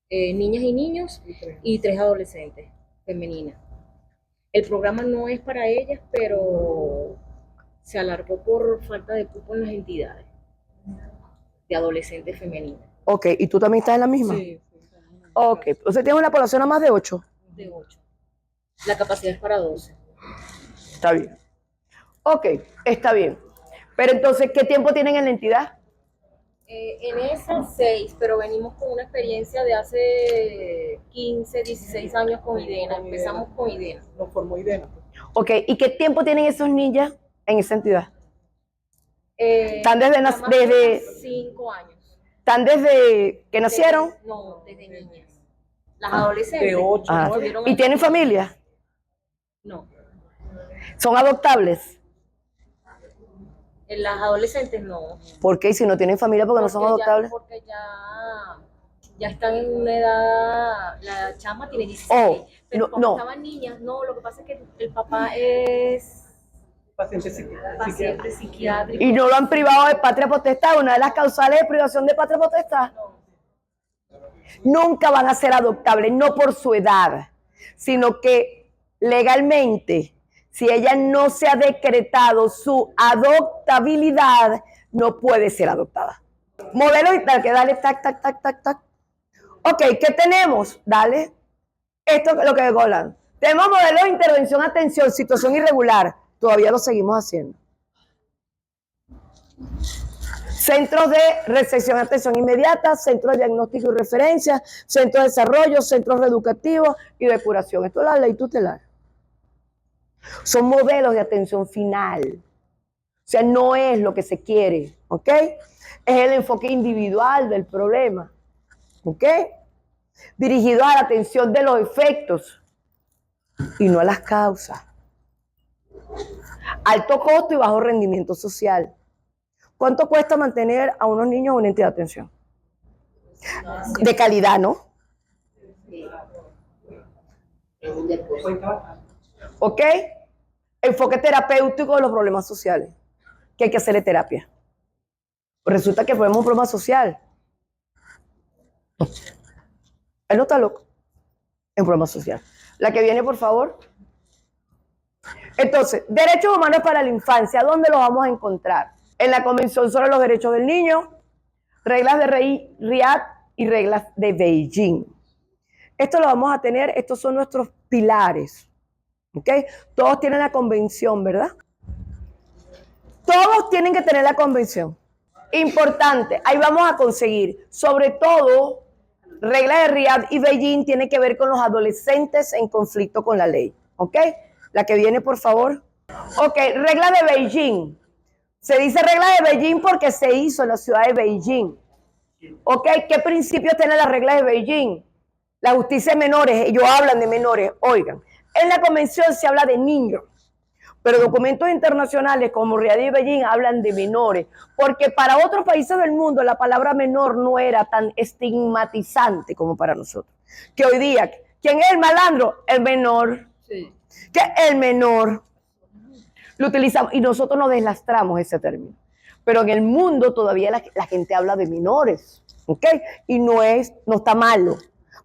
niñas y niños, y 3 adolescentes femeninas. El programa no es para ellas, pero se alargó por falta de cupo en las entidades de adolescentes femeninas. Ok, ¿y tú también estás en la misma? Sí. Ok, ¿usted tiene una población a más de 8? De 8. La capacidad es para 12. Está bien. Ok, está bien. Pero entonces, ¿qué tiempo tienen en la entidad? En esas 6, pero venimos con una experiencia de hace 15, 16 años con IDENA. Empezamos con IDENA. Nos formó IDENA. Ok, ¿y qué tiempo tienen esos niñas en esa entidad? ¿Están desde 5 años. ¿Están desde que nacieron? No, desde niñas. Las adolescentes. De 8, Ah, 9. ¿y tienen familia? No. ¿Son adoptables? Las adolescentes no. ¿Por qué? Si no tienen familia, ¿porque no son adoptables? Porque ya están en una edad, la chama tiene 16. Oh, pero no, cuando no. estaban niñas, no, lo que pasa es que el papá es Paciente paciente psiquiátrico. ¿Y no lo han privado de patria potestad? Una de las causales de privación de patria potestad. Nunca van a ser adoptables, no por su edad, sino que legalmente, si ella no se ha decretado su adoptabilidad, no puede ser adoptada. Modelo y tal, que dale, tac, tac, tac, tac, tac. Ok, ¿qué tenemos? Dale. Esto es lo que Golan. Tenemos modelo de intervención, atención, situación irregular. Todavía lo seguimos haciendo. Centros de recepción, atención inmediata, centros de diagnóstico y referencia, centros de desarrollo, centros reeducativos y de curación. Esto es la ley tutelar. Son modelos de atención final. O sea, no es lo que se quiere, ¿ok? Es el enfoque individual del problema, ¿ok? Dirigido a la atención de los efectos y no a las causas. Alto costo y bajo rendimiento social. ¿Cuánto cuesta mantener a unos niños en una entidad de atención? De calidad, ¿no? ¿Ok? Enfoque terapéutico de los problemas sociales. Que hay que hacerle terapia. Pues resulta que ponemos un problema social. Él no está loco. Es un problema social. La que viene, por favor. Entonces, derechos humanos para la infancia, ¿dónde los vamos a encontrar? En la Convención sobre los Derechos del Niño, reglas de Riad y reglas de Beijing. Esto lo vamos a tener, estos son nuestros pilares. ¿Ok? Todos tienen la convención, ¿verdad? Todos tienen que tener la convención. Importante, ahí vamos a conseguir, sobre todo, reglas de Riad y Beijing tiene que ver con los adolescentes en conflicto con la ley. ¿Ok? La que viene, por favor. Ok, regla de Beijing. Se dice regla de Beijing porque se hizo en la ciudad de Beijing. ¿Ok? ¿Qué principios tiene la regla de Beijing? La justicia de menores, ellos hablan de menores. Oigan, en la convención se habla de niños, pero documentos internacionales como Riad y Beijing hablan de menores, porque para otros países del mundo la palabra menor no era tan estigmatizante como para nosotros. Que hoy día, ¿quién es el malandro? El menor. Sí. ¿Qué es el menor? Lo utilizamos y nosotros nos deslastramos ese término. Pero en el mundo todavía la gente habla de menores, ¿ok? Y no está malo.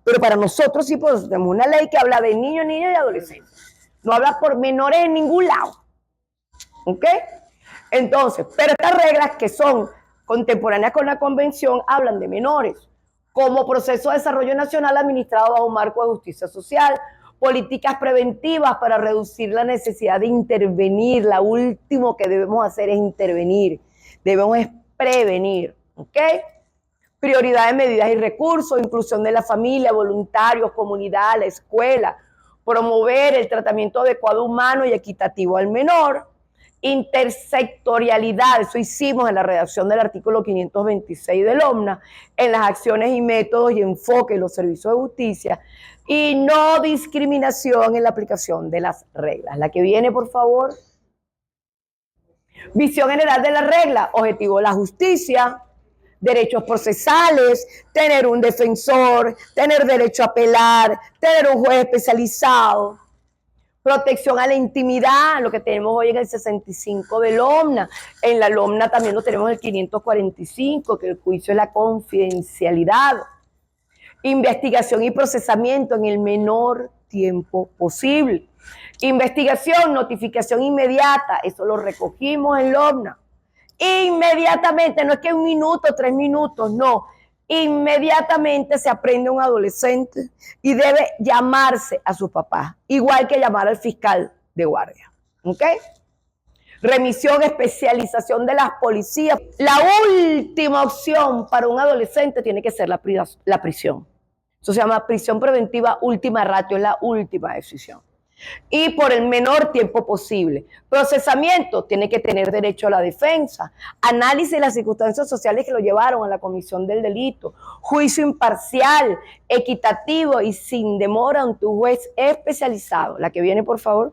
Pero para nosotros sí, pues tenemos una ley que habla de niños, niñas y adolescentes. No habla por menores en ningún lado, ¿ok? Entonces, pero estas reglas que son contemporáneas con la convención hablan de menores, como proceso de desarrollo nacional administrado bajo un marco de justicia social, políticas preventivas para reducir la necesidad de intervenir. Lo último que debemos hacer es intervenir. Debemos prevenir, ¿ok? Prioridad de medidas y recursos, inclusión de la familia, voluntarios, comunidad, la escuela, promover el tratamiento adecuado, humano y equitativo al menor, intersectorialidad, eso hicimos en la redacción del artículo 526 del OMNA, en las acciones y métodos y enfoque de los servicios de justicia, y no discriminación en la aplicación de las reglas. La que viene, por favor. Visión general de la regla, objetivo de la justicia, derechos procesales, tener un defensor, tener derecho a apelar, tener un juez especializado, protección a la intimidad, lo que tenemos hoy en el 65 del OMNA. En la LOMNA también lo tenemos en el 545, que el juicio es la confidencialidad. Investigación y procesamiento en el menor tiempo posible. Investigación, notificación inmediata, eso lo recogimos en LOMNA. Inmediatamente, no es que 1 minuto, 3 minutos, no. Inmediatamente se aprende un adolescente y debe llamarse a su papá, igual que llamar al fiscal de guardia. ¿Ok? Remisión, especialización de las policías. La última opción para un adolescente tiene que ser la prisión. Eso se llama prisión preventiva última ratio, es la última decisión. Y por el menor tiempo posible. Procesamiento, tiene que tener derecho a la defensa. Análisis de las circunstancias sociales que lo llevaron a la comisión del delito. Juicio imparcial, equitativo y sin demora ante un juez especializado. La que viene, por favor.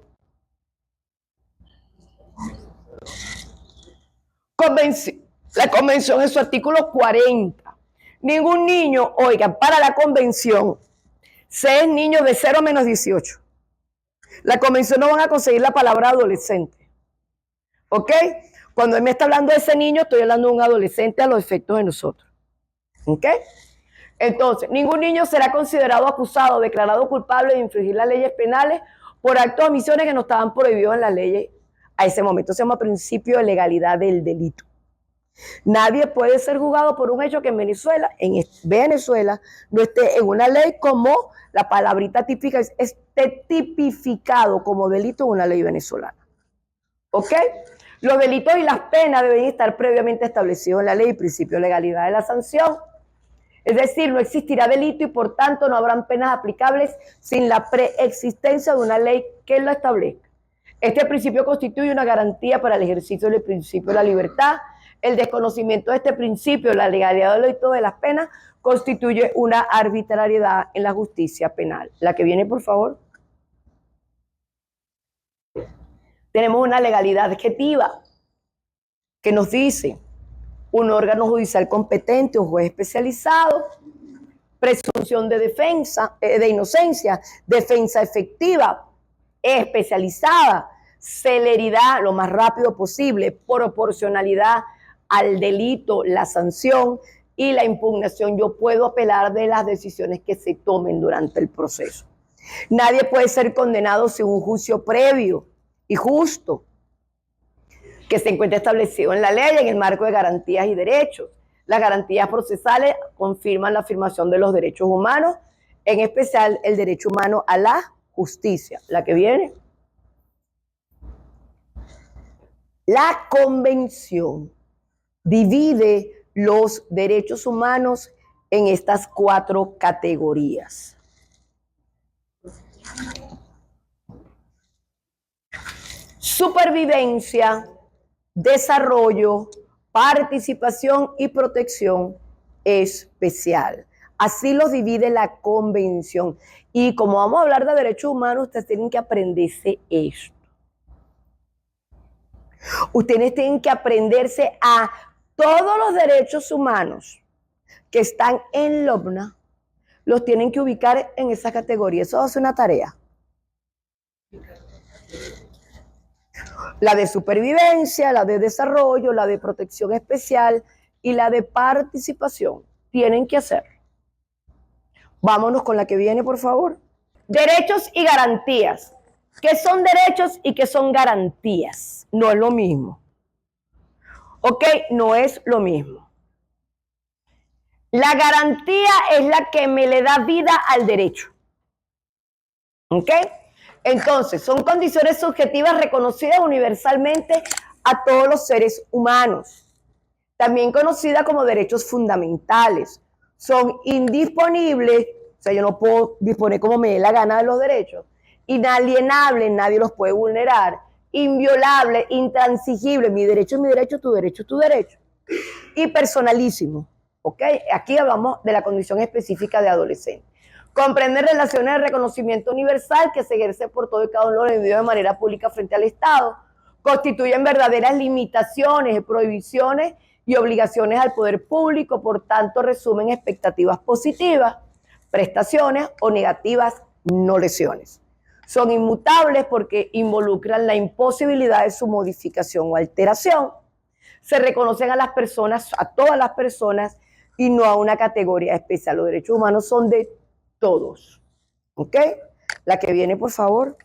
La convención en su artículo 40. Ningún niño, oigan, para la convención, 6 niños de 0 a menos 18. La convención no van a conseguir la palabra adolescente. ¿Ok? Cuando él me está hablando de ese niño, estoy hablando de un adolescente a los efectos de nosotros. ¿Ok? Entonces, ningún niño será considerado acusado o declarado culpable de infringir las leyes penales por actos o omisiones que no estaban prohibidos en las leyes a ese momento. Se llama principio de legalidad del delito. Nadie puede ser juzgado por un hecho que en Venezuela no esté en una ley como la palabrita típica esté tipificado como delito en una ley venezolana. ¿Ok? Los delitos y las penas deben estar previamente establecidos en la ley, principio de legalidad de la sanción. Es decir, no existirá delito y por tanto no habrán penas aplicables sin la preexistencia de una ley que lo establezca. Este principio constituye una garantía para el ejercicio del principio de la libertad. El desconocimiento de este principio, la legalidad del delito de las penas, constituye una arbitrariedad en la justicia penal. La que viene, por favor. Tenemos una legalidad adjetiva que nos dice un órgano judicial competente, un juez especializado, presunción de defensa, de inocencia, defensa efectiva, especializada, celeridad, lo más rápido posible, proporcionalidad al delito, la sanción y la impugnación. Yo puedo apelar de las decisiones que se tomen durante el proceso. Nadie puede ser condenado sin un juicio previo y justo que se encuentre establecido en la ley en el marco de garantías y derechos. Las garantías procesales confirman la afirmación de los derechos humanos, en especial el derecho humano a la justicia. La que viene. La Convención divide los derechos humanos en estas 4 categorías. Supervivencia, desarrollo, participación y protección especial. Así los divide la Convención. Y como vamos a hablar de derechos humanos, ustedes tienen que aprenderse esto. Ustedes tienen que aprenderse a todos los derechos humanos que están en LOMNA, los tienen que ubicar en esa categoría. Eso es una tarea. La de supervivencia, la de desarrollo, la de protección especial y la de participación. Tienen que hacer. Vámonos con la que viene, por favor. Derechos y garantías. ¿Qué son derechos y qué son garantías? No es lo mismo. ¿Ok? No es lo mismo. La garantía es la que me le da vida al derecho. ¿Ok? Entonces, son condiciones subjetivas reconocidas universalmente a todos los seres humanos. También conocidas como derechos fundamentales. Son indisponibles, o sea, yo no puedo disponer como me dé la gana de los derechos, inalienables, nadie los puede vulnerar, inviolable, intransigible, mi derecho es mi derecho, tu derecho es tu derecho, y personalísimo, ¿ok? Aquí hablamos de la condición específica de adolescente. Comprende relaciones de reconocimiento universal que se ejerce por todo y cada uno de los individuos de manera pública frente al Estado, constituyen verdaderas limitaciones, prohibiciones y obligaciones al poder público, por tanto resumen expectativas positivas, prestaciones o negativas, no lesiones. Son inmutables porque involucran la imposibilidad de su modificación o alteración. Se reconocen a las personas, a todas las personas, y no a una categoría especial. Los derechos humanos son de todos. ¿Ok? La que viene, por favor.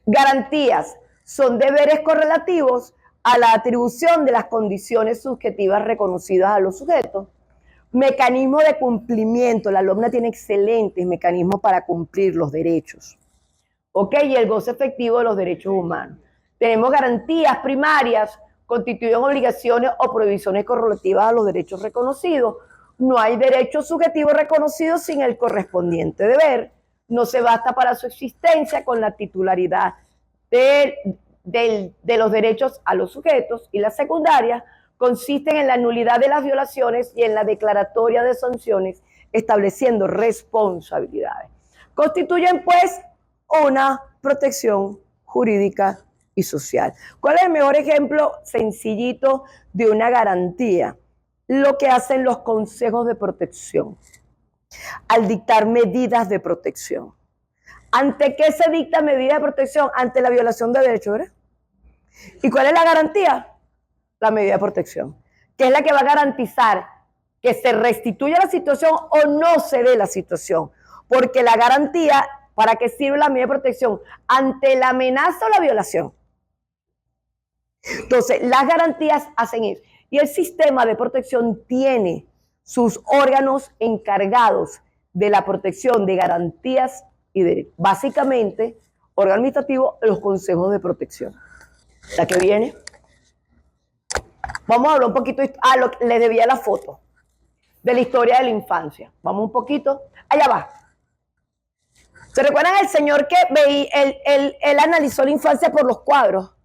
Garantías son deberes correlativos a la atribución de las condiciones subjetivas reconocidas a los sujetos. Mecanismo de cumplimiento. La LOMNA tiene excelentes mecanismos para cumplir los derechos. ¿Ok? Y el goce efectivo de los derechos humanos. Tenemos garantías primarias, constituyen obligaciones o prohibiciones correlativas a los derechos reconocidos. No hay derecho subjetivo reconocido sin el correspondiente deber. No se basta para su existencia con la titularidad de los derechos a los sujetos, y las secundarias consisten en la nulidad de las violaciones y en la declaratoria de sanciones, estableciendo responsabilidades. Constituyen, pues, una protección jurídica y social. ¿Cuál es el mejor ejemplo sencillito de una garantía? Lo que hacen los consejos de protección al dictar medidas de protección. ¿Ante qué se dicta medida de protección? Ante la violación de derechos, ¿verdad? ¿Y cuál es la garantía? La medida de protección, que es la que va a garantizar que se restituya la situación o no se dé la situación. Porque la garantía, ¿para qué sirve la medida de protección? Ante la amenaza o la violación. Entonces, las garantías hacen eso. Y el sistema de protección tiene sus órganos encargados de la protección de garantías y derechos. Básicamente, órgano administrativo, los consejos de protección. La que viene. Vamos a hablar un poquito, les debía la foto de la historia de la infancia. Vamos un poquito, allá va. ¿Se recuerdan el señor que veía, él analizó la infancia por los cuadros?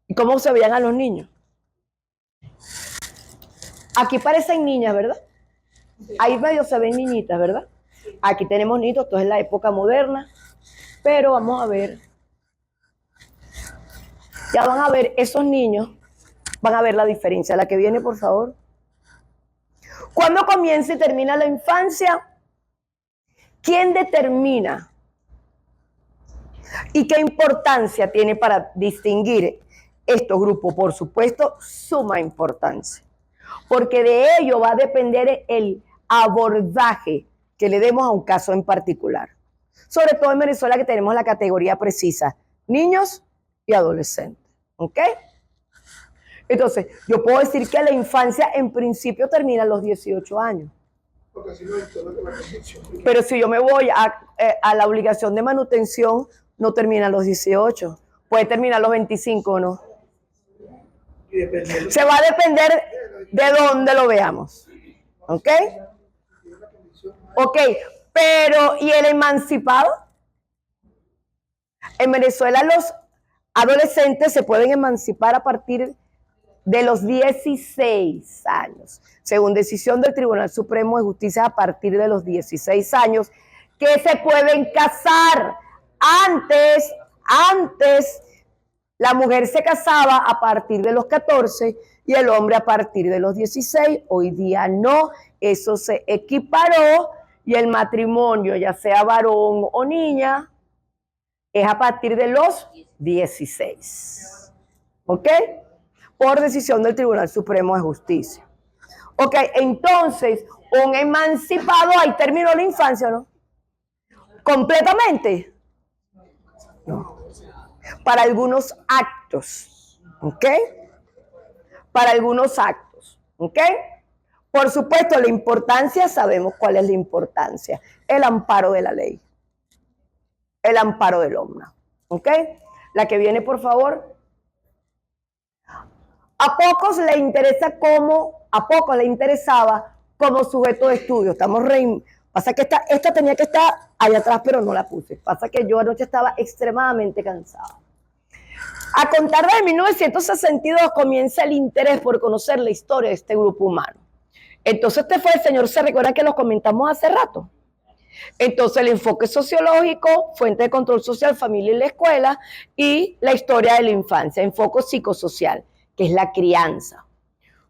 ¿Y cómo se veían a los niños? Aquí parecen niñas, ¿verdad? Ahí medio se ven niñitas, ¿verdad? Aquí tenemos niños, esto es la época moderna, pero vamos a ver. Ya van a ver esos niños, van a ver la diferencia. La que viene, por favor. ¿Cuándo comienza y termina la infancia? ¿Quién determina? ¿Y qué importancia tiene para distinguir estos grupos? Por supuesto, suma importancia, porque de ello va a depender el abordaje que le demos a un caso en particular. Sobre todo en Venezuela, que tenemos la categoría precisa, niños y adolescentes. ¿Ok? Entonces, yo puedo decir que la infancia en principio termina a los 18 años. Pero si yo me voy a la obligación de manutención, no termina a los 18. Puede terminar a los 25 o no. Se va a depender de dónde lo veamos. ¿Ok? Ok, pero ¿y el emancipado? En Venezuela los adolescentes se pueden emancipar a partir de los 16 años, según decisión del Tribunal Supremo de Justicia, a partir de los 16 años, que se pueden casar. Antes la mujer se casaba a partir de los 14 y el hombre a partir de los 16. Hoy día no, eso se equiparó y el matrimonio, ya sea varón o niña, es a partir de los 16. ¿Ok? Por decisión del Tribunal Supremo de Justicia. Ok, entonces, un emancipado, ahí terminó la infancia, ¿no? ¿Completamente? No. Para algunos actos, ¿ok? Para algunos actos, ¿ok? Por supuesto, la importancia, sabemos cuál es la importancia. El amparo de la ley. El amparo del OMNA, ¿ok? La que viene, por favor. A pocos les interesaba como sujeto de estudio. Estamos Pasa que esta tenía que estar allá atrás, pero no la puse. Pasa que yo anoche estaba extremadamente cansada. A contar de 1962 comienza el interés por conocer la historia de este grupo humano. Entonces este fue el señor, ¿se recuerda que lo comentamos hace rato? Entonces el enfoque sociológico, fuente de control social, familia y la escuela, y la historia de la infancia, enfoque psicosocial, que es la crianza.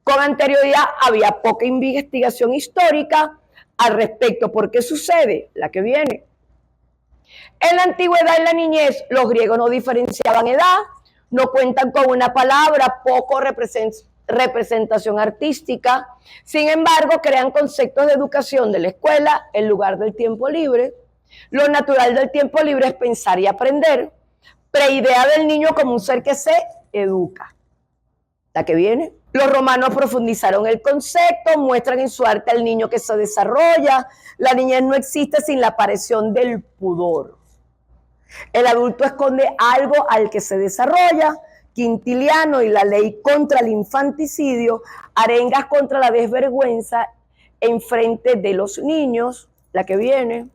Con anterioridad había poca investigación histórica al respecto. ¿Por qué sucede? La que viene. En la antigüedad y la niñez, los griegos no diferenciaban edad, no cuentan con una palabra, poco representación artística. Sin embargo, crean conceptos de educación de la escuela en lugar del tiempo libre. Lo natural del tiempo libre es pensar y aprender. Preidea del niño como un ser que se educa. La que viene. Los romanos profundizaron el concepto, muestran en su arte al niño que se desarrolla. La niñez no existe sin la aparición del pudor. El adulto esconde algo al que se desarrolla. Quintiliano y la ley contra el infanticidio, arengas contra la desvergüenza en frente de los niños, la que viene.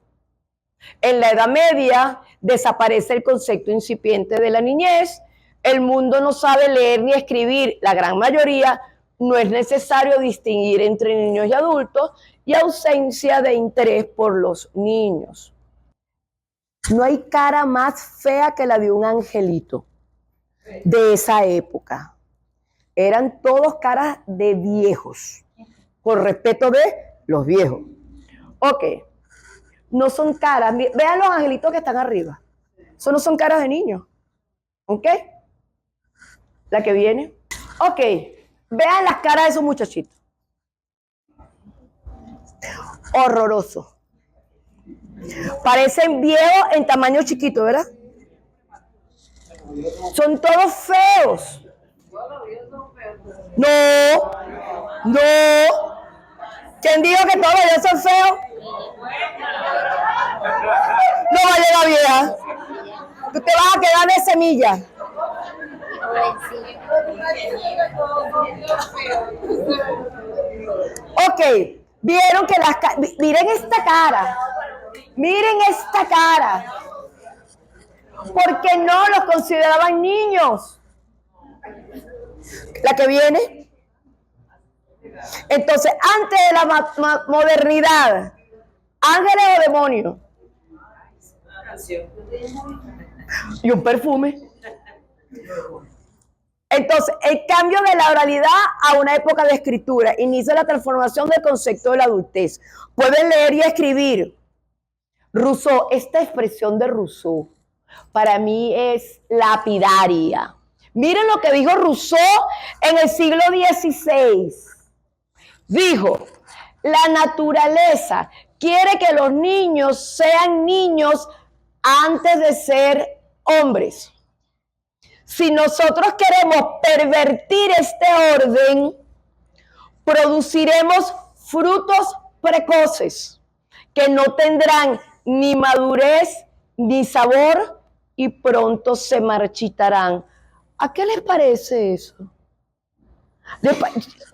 En la Edad Media desaparece el concepto incipiente de la niñez. El mundo no sabe leer ni escribir, la gran mayoría. No es necesario distinguir entre niños y adultos, y ausencia de interés por los niños. No hay cara más fea que la de un angelito de esa época. Eran todos caras de viejos, por respeto de los viejos. Ok, no son caras, vean los angelitos que están arriba. Eso no son caras de niños. ¿Ok? La que viene. Ok, vean las caras de esos muchachitos. Horroroso. Parecen viejos en tamaño chiquito, ¿verdad? Son todos feos. No, no. ¿Quién dijo que todos ellos son feos? No vale la vieja. Tú te vas a quedar de semilla. Ok, vieron que miren esta cara. Miren esta cara. Porque no los consideraban niños. La que viene. Entonces, antes de la modernidad, ángeles o demonios. Y un perfume. Entonces, el cambio de la oralidad a una época de escritura inicia la transformación del concepto de la adultez. Pueden leer y escribir. Rousseau, esta expresión de Rousseau, para mí es lapidaria. Miren lo que dijo Rousseau en el siglo XVI. Dijo, la naturaleza quiere que los niños sean niños antes de ser hombres. Si nosotros queremos pervertir este orden, produciremos frutos precoces que no tendrán ni madurez ni sabor y pronto se marchitarán. ¿A qué les parece eso?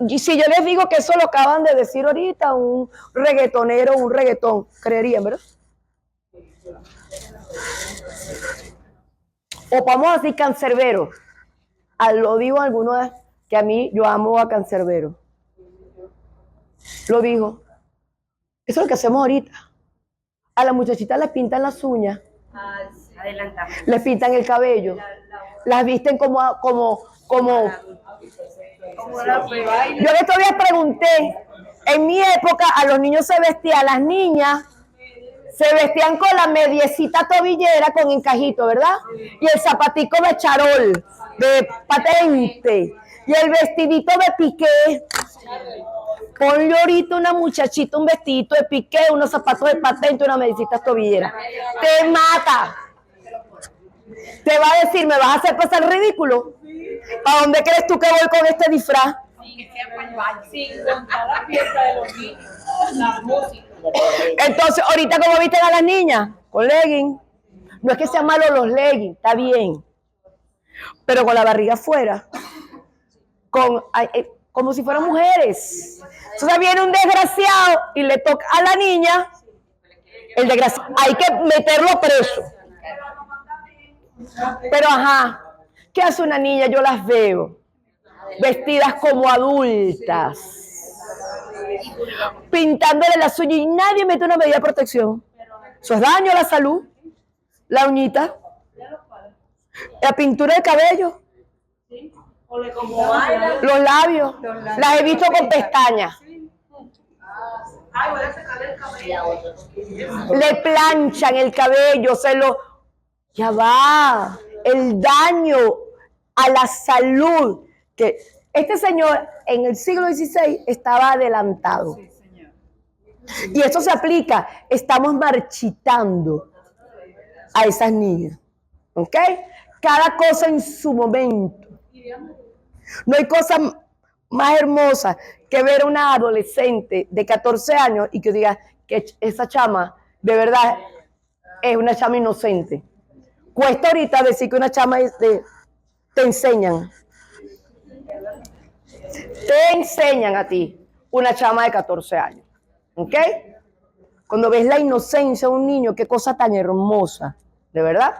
Si yo les digo que eso lo acaban de decir ahorita un reggaetonero, un reggaetón, creerían, ¿verdad? O vamos a decir cancerbero. Lo digo algunos que a mí, yo amo a cancerbero. Lo digo. Eso es lo que hacemos ahorita. A las muchachitas les pintan las uñas. Les pintan el cabello. Las visten como yo en estos días pregunté, en mi época a los niños se vestían, las niñas se vestían con la mediecita tobillera con encajito, ¿verdad? Y el zapatico de charol, de patente, y el vestidito de piqué. Ponle ahorita una muchachita un vestidito de piqué, unos zapatos de patente, una mediecita tobillera. Te mata. Te va a decir, ¿me vas a hacer pasar ridículo? ¿A dónde crees tú que voy con este disfraz? Sin contar la fiesta de los niños, la música. Entonces, ahorita como visten a las niñas, con leggings. No es que sean malos los leggings, está bien. Pero con la barriga afuera. Como si fueran mujeres. Entonces viene un desgraciado y le toca a la niña El desgraciado. Hay que meterlo preso. Pero ajá, ¿qué hace una niña? Yo las veo vestidas como adultas, pintándole las uñas y nadie mete una medida de protección. Eso es daño a la salud. La uñita, la pintura del cabello, los labios. Las he visto con pestañas. Le planchan el cabello, ya va, el daño a la salud. Que este señor en el siglo XVI estaba adelantado. Y esto se aplica, estamos marchitando a esas niñas. ¿Ok? Cada cosa en su momento. No hay cosa más hermosa que ver a una adolescente de 14 años y que diga que esa chama de verdad es una chama inocente. Cuesta ahorita decir que una chama te enseñan. Te enseñan a ti una chama de 14 años. ¿Ok? Cuando ves la inocencia de un niño, qué cosa tan hermosa, ¿de verdad?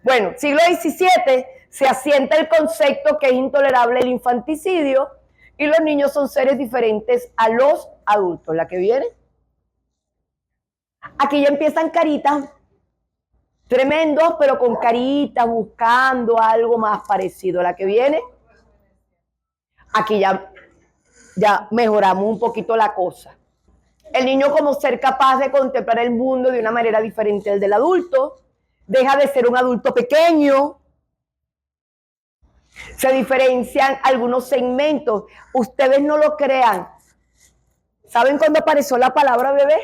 Bueno, siglo XVII se asienta el concepto que es intolerable el infanticidio y los niños son seres diferentes a los adultos. ¿La que viene? Aquí ya empiezan caritas tremendos, pero con caritas buscando algo más parecido. ¿La que viene? Aquí ya mejoramos un poquito la cosa. El niño como ser capaz de contemplar el mundo de una manera diferente al del adulto, deja de ser un adulto pequeño, se diferencian algunos segmentos. Ustedes no lo crean. ¿Saben cuándo apareció la palabra bebé?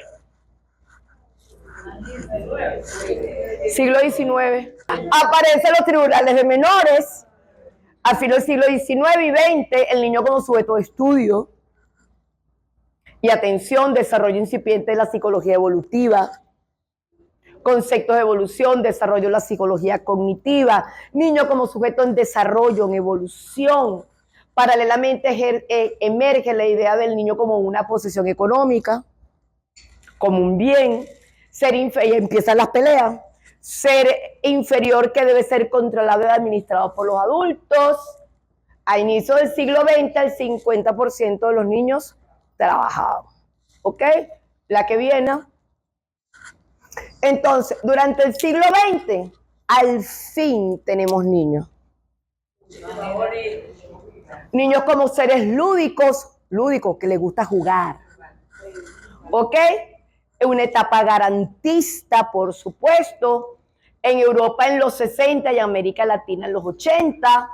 Siglo XIX. Aparecen los tribunales de menores. A fines del siglo XIX y XX, el niño como sujeto de estudio. Y atención, desarrollo incipiente de la psicología evolutiva, conceptos de evolución, desarrollo de la psicología cognitiva, niño como sujeto en desarrollo, en evolución. Paralelamente emerge la idea del niño como una posición económica, como un bien, y empiezan las peleas, ser inferior que debe ser controlado y administrado por los adultos. A inicio del siglo XX, el 50% de los niños trabajaban. ¿Ok? La que viene. Entonces, durante el siglo XX, al fin tenemos niños. Niños como seres lúdicos que les gusta jugar. ¿Ok? En una etapa garantista, por supuesto. En Europa en los 60 y América Latina en los 80.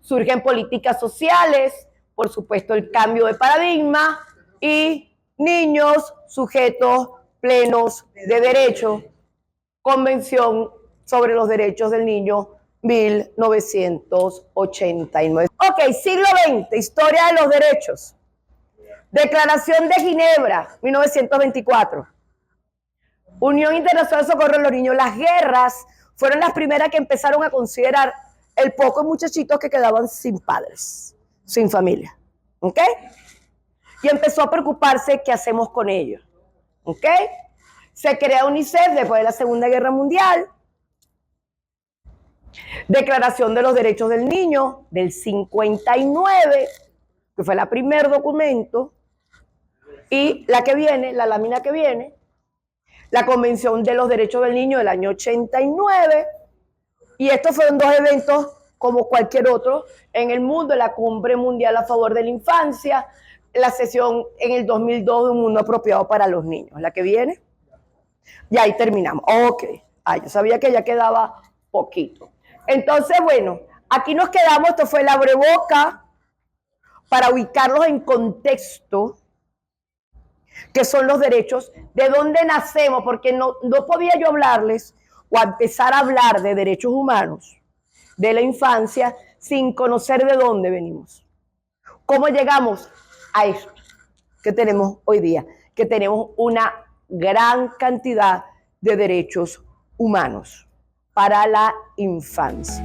Surgen políticas sociales, por supuesto el cambio de paradigma y niños sujetos plenos de derecho. Convención sobre los derechos del niño, 1989. Ok, siglo XX, historia de los derechos. Declaración de Ginebra, 1924. Unión Internacional de Socorro de los Niños. Las guerras fueron las primeras que empezaron a considerar el poco muchachitos que quedaban sin padres, sin familia. ¿Ok? Y empezó a preocuparse qué hacemos con ellos. ¿Ok? Se crea UNICEF después de la Segunda Guerra Mundial. Declaración de los Derechos del Niño del 59, que fue el primer documento. Y la que viene, la lámina que viene, la Convención de los Derechos del Niño del año 89. Y estos fueron dos eventos como cualquier otro en el mundo, la Cumbre Mundial a favor de la infancia, la sesión en el 2002 de un mundo apropiado para los niños. La que viene. Y ahí terminamos. Ok. Yo sabía que ya quedaba poquito. Entonces, bueno, aquí nos quedamos. Esto fue el abreboca para ubicarlos en contexto, que son los derechos, de dónde nacemos, porque no podía yo hablarles o empezar a hablar de derechos humanos, de la infancia, sin conocer de dónde venimos. ¿Cómo llegamos a esto que tenemos hoy día? Que tenemos una gran cantidad de derechos humanos para la infancia.